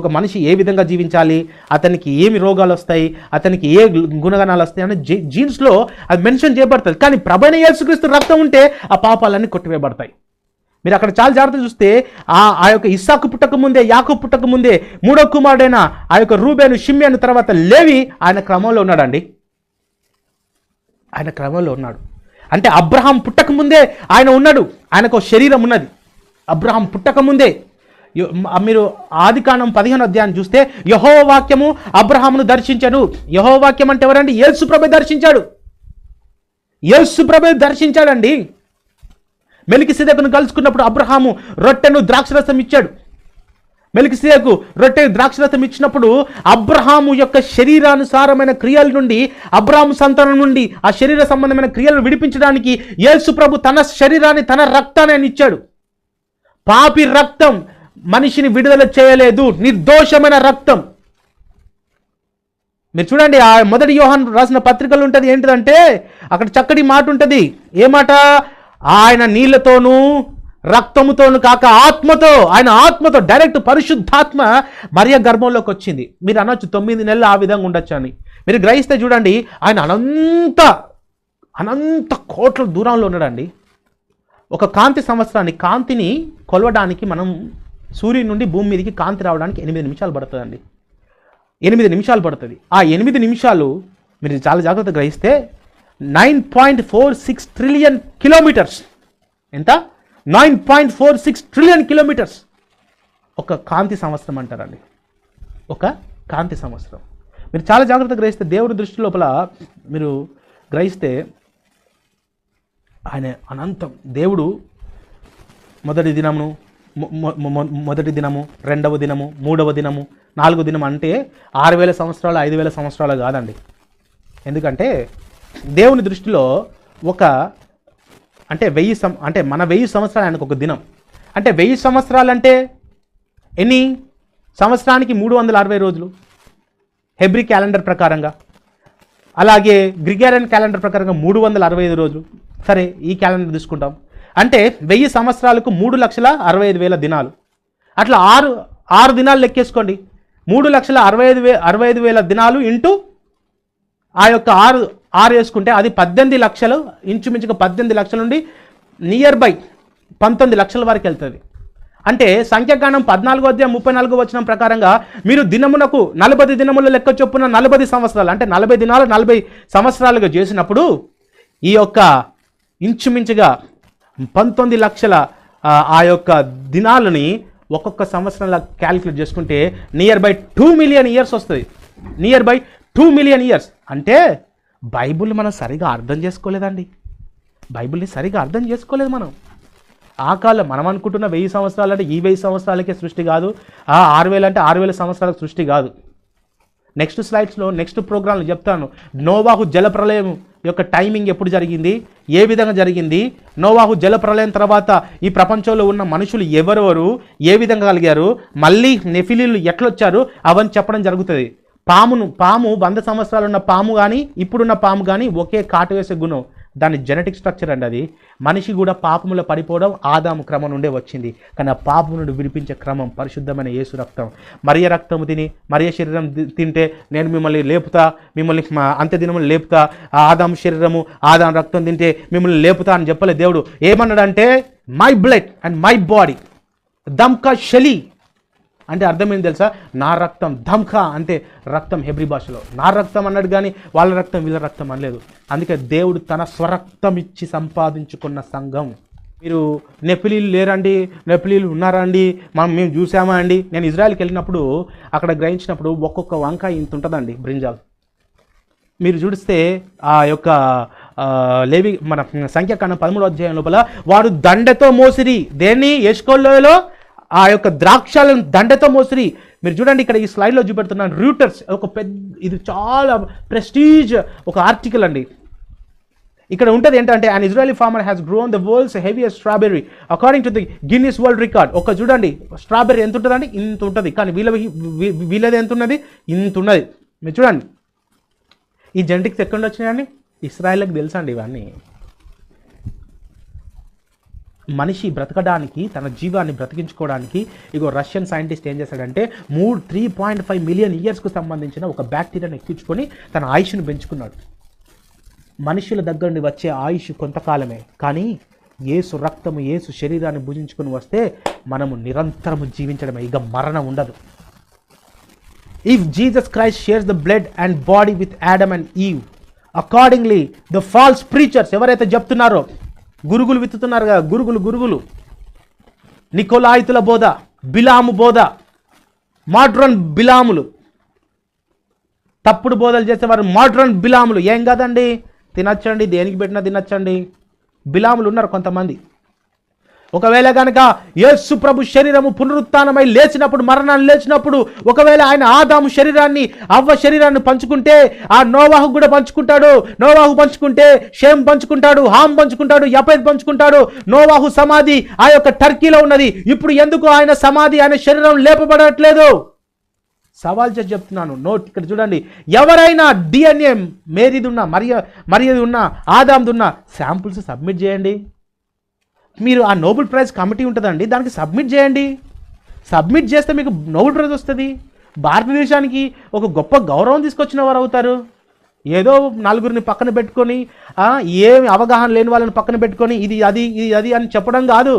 [SPEAKER 1] ఒక మనిషి ఏ విధంగా జీవించాలి, అతనికి ఏమి రోగాలు వస్తాయి, అతనికి ఏ గుణగణాలు వస్తాయి అని జీన్స్లో అది మెన్షన్ చేయబడుతుంది. కానీ ప్రభువైన యేసుక్రీస్తు రక్తం ఉంటే ఆ పాపాలన్నీ కొట్టివేయబడతాయి. మీరు అక్కడ చాలా జాగ్రత్త చూస్తే ఆ యొక్క ఇస్సాకు పుట్టక ముందే, యాకోబు పుట్టక ముందే 3వ కుమారుడైన ఆ యొక్క రూబేను, షిమ్యోను తర్వాత లేవి ఆయన క్రమంలో ఉన్నాడండి. ఆయన క్రమంలో ఉన్నాడు అంటే అబ్రహాం పుట్టక ముందే ఆయన ఉన్నాడు. ఆయనకు శరీరం ఉన్నది. అబ్రహాం పుట్టక ముందే. మీరు ఆదికాండం 15వ అధ్యాయం చూస్తే యెహోవా వాక్యము అబ్రహామును దర్శించాడు. యెహోవా వాక్యం అంటే ఎవరండి? యేసు ప్రభువు దర్శించాడు. యేసు ప్రభువు దర్శించాడండి. మెల్కిసెదెకును కలుసుకున్నప్పుడు అబ్రహాము రొట్టెను ద్రాక్షరసం ఇచ్చాడు. మెల్కిసెదెకు రొట్టె ద్రాక్షరసం ఇచ్చినప్పుడు అబ్రహాము యొక్క శరీరానుసారమైన క్రియల నుండి, అబ్రహాము సంతానం నుండి ఆ శరీర సంబంధమైన క్రియలను విడిపించడానికి యేసు ప్రభు తన శరీరాన్ని, తన రక్తాన్ని ఆయన ఇచ్చాడు. పాపి రక్తం మనిషిని విడుదల చేయలేదు, నిర్దోషమైన రక్తం. మీరు చూడండి ఆ 1 యోహాను రాసిన పత్రికలు ఉంటుంది ఏంటిదంటే అక్కడ చక్కటి మాట ఉంటుంది. ఏ మాట? ఆయన నీళ్లతోనూ రక్తముతోను కాక ఆత్మతో, ఆయన ఆత్మతో డైరెక్ట్ పరిశుద్ధాత్మ మరియ గర్భంలోకి వచ్చింది. మీరు అనొచ్చు 9 నెలలు ఆ విధంగా ఉండొచ్చు అని. మీరు గ్రహిస్తే చూడండి ఆయన అనంత కోట్ల దూరంలో ఉన్నాడండి. ఒక కాంతి కాంతిని కొలవడానికి మనం సూర్యుని నుండి భూమి మీదకి కాంతి రావడానికి 8 నిమిషాలు పడుతుందండి. 8 నిమిషాలు పడుతుంది. ఆ 8 నిమిషాలు మీరు చాలా జాగ్రత్తగా గ్రహిస్తే 9.46 ట్రిలియన్ కిలోమీటర్స్. ఎంత? 9.46 ట్రిలియన్ కిలోమీటర్స్. ఒక కాంతి సంవత్సరం అంటారండి. ఒక కాంతి సంవత్సరం. మీరు చాలా జాగ్రత్తగా గ్రహిస్తే, దేవుడి దృష్టి లోపల మీరు గ్రహిస్తే ఆయన అనంతం. దేవుడు మొదటి దినము, 2వ దినము, 3వ దినము, 4వ దినం అంటే 6000 సంవత్సరాలు, 5000 సంవత్సరాలు కాదండి. ఎందుకంటే దేవుని దృష్టిలో అంటే 1000 అంటే మన 1000 సంవత్సరాలు ఆయనకు ఒక దినం. అంటే 1000 సంవత్సరాలు అంటే ఎన్ని? సంవత్సరానికి 360 రోజులు హెబ్రీ క్యాలెండర్ ప్రకారంగా. అలాగే గ్రిగోరియన్ క్యాలెండర్ ప్రకారంగా 365 రోజులు. సరే ఈ క్యాలెండర్ తీసుకుంటాం అంటే 1000 సంవత్సరాలకు 3,65,000 దినాలు. అట్లా 6 దినాలు లెక్కేసుకోండి. 3,65,000 దినాలు ఇంటూ ఆ యొక్క 6 వేసుకుంటే అది 18 లక్షలు, ఇంచుమించుగా 18 లక్షల నుండి నియర్ బై 19 లక్షల వరకు వెళ్తుంది. అంటే సంఖ్యాకాండం 14 వచనం ప్రకారంగా మీరు దినమునకు 40 దినముల లెక్క చొప్పున 40 సంవత్సరాలు, అంటే 40 దినాలు 40 సంవత్సరాలుగా చేసినప్పుడు ఈ యొక్క ఇంచుమించుగా 19 లక్షల ఆ యొక్క దినాలని ఒక్కొక్క సంవత్సరంలో క్యాలిక్యులేట్ చేసుకుంటే నియర్ బై 2 మిలియన్ ఇయర్స్ వస్తుంది. Near by 2 million years. అంటే బైబుల్ మనం సరిగా అర్థం చేసుకోలేదండి. బైబిల్ని సరిగా అర్థం చేసుకోలేదు మనం. ఆ కాలం మనం అనుకుంటున్న 1000 సంవత్సరాలు అంటే ఈ 1000 సంవత్సరాలకే సృష్టి కాదు, 6000 అంటే 6000 సంవత్సరాలకు సృష్టి కాదు. నెక్స్ట్ స్లైడ్స్లో నెక్స్ట్ ప్రోగ్రాంలో చెప్తాను. నోవాహు జలప్రలయం యొక్క టైమింగ్ ఎప్పుడు జరిగింది, ఏ విధంగా జరిగింది, నోవాహు జలప్రలయం తర్వాత ఈ ప్రపంచంలో ఉన్న మనుషులు ఎవరెవరు ఏ విధంగా కలిగారు, మళ్ళీ నెఫిలీలు ఎట్లొచ్చారు, అవన్నీ చెప్పడం జరుగుతుంది. పాము 100 సంవత్సరాలు ఉన్న పాము కానీ ఇప్పుడున్న పాము కానీ ఒకే కాటు వేసే గుణం, దాని జెనెటిక్ స్ట్రక్చర్ అండి అది. మనిషి కూడా పాపములో పడిపోవడం ఆదాము క్రమం నుండే వచ్చింది. కానీ ఆ పాపము నుండి విడిపించే క్రమం పరిశుద్ధమైన యేసు రక్తం. మరియ రక్తము తిని మరియ శరీరం తింటే నేను మిమ్మల్ని లేపుతా, మిమ్మల్ని అంత్య దినములు లేపుతా, ఆదాము శరీరము ఆదాము రక్తం తింటే మిమ్మల్ని లేపుతా అని చెప్పలే దేవుడు. ఏమన్నాడంటే my blood and my body దమ్కా షలి అంటే అర్థం ఏంటి తెలుసా, నా రక్తం. ధమ్కా అంటే రక్తం హెబ్రీ భాషలో. నా రక్తం అన్నాడు కానీ వాళ్ళ రక్తం వీళ్ళ రక్తం అనలేదు. అందుకే దేవుడు తన స్వరక్తం ఇచ్చి సంపాదించుకున్న సంఘం. మీరు నెఫిలీలు లేరండి, నెఫిలీలు ఉన్నారా అండి, మేము చూసామా అండి. నేను ఇజ్రాయెల్కి వెళ్ళినప్పుడు అక్కడ గ్రహించినప్పుడు ఒక్కొక్క వంకాయ ఇంత ఉంటుందండి బ్రింజాల్. మీరు చూస్తే ఆ యొక్క లేవి మన సంఖ్యాకాండం 13వ అధ్యాయం లోపల వారు దండతో మోసిరి. దేన్ని? ఎష్కోల్లో ఆ యొక్క ద్రాక్షాలను దండతో మోసిరి. మీరు చూడండి ఇక్కడ ఈ స్లైడ్లో చూపెడుతున్నాను. రూటర్స్ ఒక పెద్ద, ఇది చాలా ప్రెస్టీజ్ ఒక ఆర్టికల్ అండి. ఇక్కడ ఉంటుంది ఏంటంటే an Israeli farmer has grown the world's heaviest strawberry according to the Guinness world record. ఒక చూడండి స్ట్రాబెర్రీ ఎంత ఉంటుందండి, ఇంత ఉంటుంది. కానీ వీళ్ళది ఎంత ఉన్నది, ఇంత ఉన్నది. మీరు చూడండి ఈ జెనెటిక్స్ ఎక్కడ వచ్చినాయండి, ఇస్రాయల్కి తెలుసా అండి ఇవన్నీ. మనిషి బ్రతకడానికి, తన జీవాన్ని బ్రతికించుకోవడానికి ఇగో రష్యన్ సైంటిస్ట్ ఏం చేశాడంటే 3.5 మిలియన్ ఇయర్స్కు సంబంధించిన ఒక బ్యాక్టీరియాను ఎక్కించుకొని తన ఆయుష్ను పెంచుకున్నాడు. మనుషుల దగ్గర నుండి వచ్చే ఆయుష్ కొంతకాలమే, కానీ యేసు రక్తము యేసు శరీరాన్ని భుజించుకొని వస్తే మనము నిరంతరము జీవించడమే, ఇక మరణం ఉండదు. If Jesus Christ shares the blood and body with Adam and Eve accordingly the false preachers ఎవరైతే చెప్తున్నారో, గురుగులు విత్తుతున్నారు కదా, గురుగులు నికోలాయితుల బోధ, బిలాము బోధ, మోడ్రన్ బిలాములు, తప్పుడు బోధలు చేసేవారు మోడ్రన్ బిలాములు. ఏం కాదండి, తినచ్చండి, దేనికి పెట్టినా తినచ్చండి. బిలాములు ఉన్నారు కొంతమంది. ఒకవేళ కనుక యేసు ప్రభు శరీరము పునరుత్థానమై లేచినప్పుడు, మరణాన్ని లేచినప్పుడు, ఒకవేళ ఆయన ఆదాము శరీరాన్ని అవ్వ శరీరాన్ని పంచుకుంటే ఆ నోవాహు కూడా పంచుకుంటాడు. నోవాహు పంచుకుంటే షేమ్ పంచుకుంటాడు, హామ్ పంచుకుంటాడు, యపెత్ పంచుకుంటాడు. నోవాహు సమాధి ఆ యొక్క టర్కీలో ఉన్నది. ఇప్పుడు ఎందుకు ఆయన సమాధి, ఆయన శరీరం లేపబడట్లేదు? సవాల్ చేసి చెప్తున్నాను. నోట్ ఇక్కడ చూడండి. ఎవరైనా డిఎన్ఏ మేరీది ఉన్నా, మరియది ఉన్నా, ఆదాంది ఉన్నా శాంపుల్స్ సబ్మిట్ చేయండి. మీరు ఆ నోబెల్ ప్రైజ్ కమిటీ ఉంటుందండి, దానికి సబ్మిట్ చేయండి. సబ్మిట్ చేస్తే మీకు నోబెల్ ప్రైజ్ వస్తుంది. భారతదేశానికి ఒక గొప్ప గౌరవం తీసుకొచ్చిన వారు అవుతారు. ఏదో నలుగురిని పక్కన పెట్టుకొని ఏమి అవగాహన లేని వాళ్ళని పక్కన పెట్టుకొని ఇది అది అని చెప్పడం కాదు.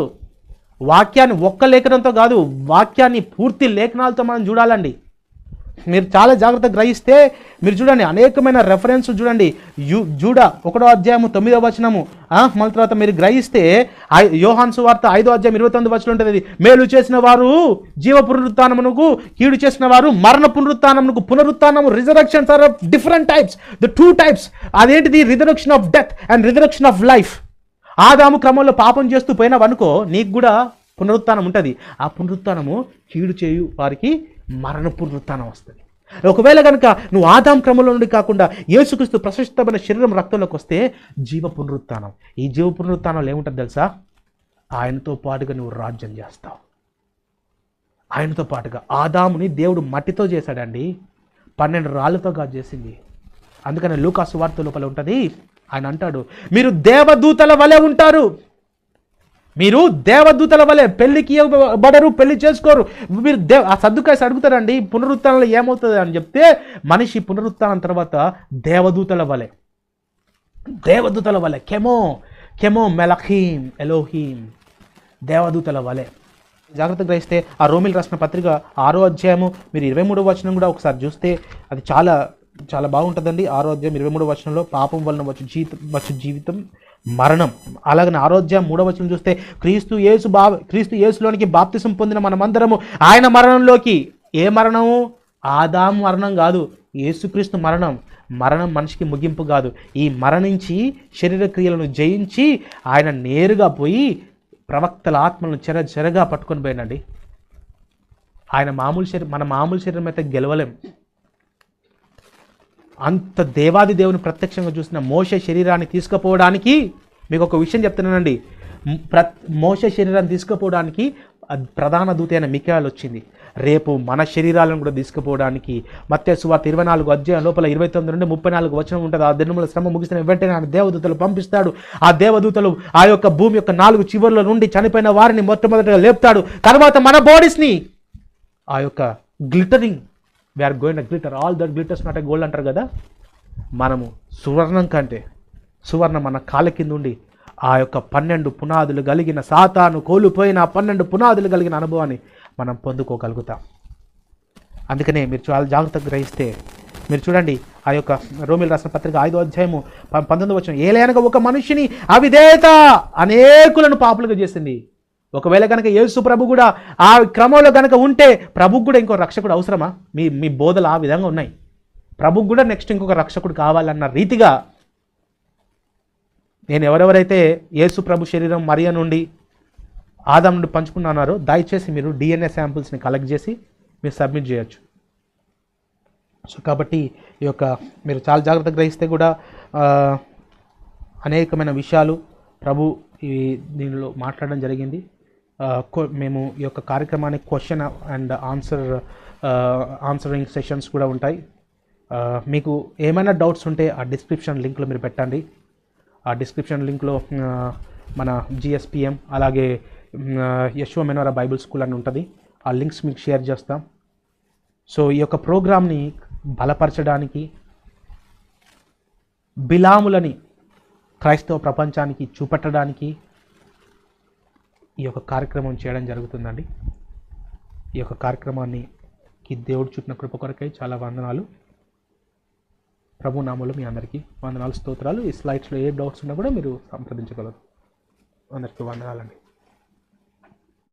[SPEAKER 1] వాక్యాన్ని ఒక్క లేఖనంతో కాదు, వాక్యాన్ని పూర్తి లేఖనాలతో మనం చూడాలండి. మీరు చాలా జాగ్రత్తగా గ్రహిస్తే మీరు చూడండి, అనేకమైన రెఫరెన్స్ చూడండి. జూడా 1వ అధ్యాయము 9వ వచనము, మళ్ళీ తర్వాత మీరు గ్రహిస్తే యోహాను సువార్త 5వ అధ్యాయం 29వ వచనం ఉంటుంది. మేలు చేసిన వారు జీవ పునరుత్థానమునకు, కీడు చేసిన వారు మరణ పునరుత్థానమునకు. పునరుత్థానము, resurrections are of different types. The 2 types. అదేంటిది? Resurrection of death and resurrection of life. ఆదాము క్రమంలో పాపం చేస్తూ పోయినావనుకో నీకు కూడా పునరుత్థానం ఉంటుంది. ఆ పునరుత్థానము కీడు చేయు వారికి మరణ పునరుత్థానం వస్తుంది. ఒకవేళ కనుక నువ్వు ఆదాం క్రమంలో నుండి కాకుండా యేసుక్రీస్తు ప్రశస్తమైన శరీరం రక్తంలోకి వస్తే జీవ పునరుత్థానం. ఈ జీవ పునరుత్థానంలో ఏముంటుంది తెలుసా? ఆయనతో పాటుగా నువ్వు రాజ్యం చేస్తావు. ఆయనతో పాటుగా ఆదాముని దేవుడు మట్టితో చేశాడండి, 12 రాళ్ళతో కాదు చేసింది. అందుకని లూకా సువార్త లోపల ఉంటుంది, ఆయన అంటాడు మీరు దేవదూతల వలె ఉంటారు. మీరు దేవదూతల వలె పెళ్లికి ఇవ్వబడరు, పెళ్లి చేసుకోరు. మీరు ఆ సద్దుకాయస్ అడుగుతారండి పునరుత్థానంలో ఏమవుతుంది అని చెప్తే, మనిషి పునరుత్థానం తర్వాత దేవదూతల వలె కెమో మెలహీం ఎలోహీం, దేవదూతల వలె. జాగ్రత్త గ్రహిస్తే ఆ రోమిల్ రాసిన పత్రిక 6వ అధ్యాయము మీరు 23వ వచనం కూడా ఒకసారి చూస్తే అది చాలా చాలా బాగుంటుందండి. 6వ అధ్యాయం 23వ వచనంలో పాపం వలన వచ్చు జీవితం మరణం. అలాగే 6వ అధ్యాయం 3వ వచనం చూస్తే క్రీస్తు యేసులోనికి బాప్తిసం పొందిన మనమందరము ఆయన మరణంలోకి, ఏ మరణము? ఆదాము మరణం కాదు, యేసుక్రీస్తు మరణం. మరణం మనిషికి ముగింపు కాదు. ఈ మరణించి శరీర క్రియలను జయించి ఆయన నేరుగా పోయి ప్రవక్తల ఆత్మలను చెరగా పట్టుకొని పోయినండి. ఆయన మన మామూలు శరీరం అయితే గెలవలేం. అంత దేవాది దేవుని ప్రత్యక్షంగా చూసిన మోషే శరీరాన్ని తీసుకుపోవడానికి, మీకు ఒక విషయం చెప్తున్నానండి, మోషే శరీరాన్ని తీసుకుపోవడానికి ప్రధాన దూత అయిన మిఖాయేలు వచ్చింది. రేపు మన శరీరాలను కూడా తీసుకుపోవడానికి మత్తయి సువార్త 24 అధ్యాయం లోపల 29 నుండి 34 వచనం ఉంటుంది. ఆ దినముల శ్రమ ముగిసిన వెంటనే ఆయన దేవదూతలు పంపిస్తాడు. ఆ దేవదూతలు ఆ యొక్క భూమి యొక్క 4 చివర్ల నుండి చనిపోయిన వారిని మొట్టమొదటిగా లేపుతాడు. తర్వాత మన బాడీస్ని ఆ యొక్క glittering, we are going to glitter, all that glitters not a gold అంటారు కదా, మనము సువర్ణం మన కాళ్ళ కింద ఉండి ఆ యొక్క 12 పునాదులు కలిగిన, సాతాను కోల్పోయిన 12 పునాదులు కలిగిన అనుభవాన్ని మనం పొందుకోగలుగుతాం. అందుకనే మీరు చాలా జాగ్రత్తగా గ్రహిస్తే మీరు చూడండి, ఆ యొక్క రోమిల్ రాసిన పత్రిక 5వ అధ్యాయము 19వ వచనం, ఏలైనగా ఒక మనిషిని అవిధేయత అనేకులను పాపులుగా చేసింది. ఒకవేళ కనుక యేసు ప్రభు కూడా ఆ క్రమంలో కనుక ఉంటే, ప్రభుకు కూడా ఇంకో రక్షకుడు అవసరమా? మీ బోధలు ఆ విధంగా ఉన్నాయి. ప్రభుకు కూడా నెక్స్ట్ ఇంకొక రక్షకుడు కావాలన్న రీతిగా నేను ఎవరెవరైతే యేసు ప్రభు శరీరం మరియ నుండి ఆదాం నుండి పంచుకున్నారో, దయచేసి మీరు DNA శాంపుల్స్ని కలెక్ట్ చేసి మీరు సబ్మిట్ చేయొచ్చు. సో కాబట్టి ఈ యొక్క మీరు చాలా జాగ్రత్తగా గ్రహిస్తే కూడా అనేకమైన విషయాలు ప్రభు దీనిలో మాట్లాడడం జరిగింది. మేము ఈ యొక్క కార్యక్రమానికి క్వశ్చన్ అండ్ ఆన్సరింగ్ సెషన్స్ కూడా ఉంటాయి. మీకు ఏమైనా డౌట్స్ ఉంటే ఆ డిస్క్రిప్షన్ లింక్లో మీరు పెట్టండి. ఆ డిస్క్రిప్షన్ లింక్లో మన GSPM అలాగే యశ్వ మెనోరా బైబిల్ స్కూల్ అని ఉంటుంది. ఆ లింక్స్ మీకు షేర్ చేస్తాం. సో ఈ యొక్క ప్రోగ్రామ్ని బలపరచడానికి, బిలాములని క్రైస్తవ ప్రపంచానికి చూపెట్టడానికి ఈ యొక్క కార్యక్రమం చేయడం జరుగుతుందండి. ఈ యొక్క కార్యక్రమానికి దేవుడు చుట్టిన కృప కొరకై చాలా వందనాలు. ప్రభు నామములో మీ అందరికీ వందనాలు, స్తోత్రాలు. ఈ స్లైడ్స్లో ఏ డౌట్స్ ఉన్నా కూడా మీరు సంప్రదించగలరు. అందరికీ వందనాలండి.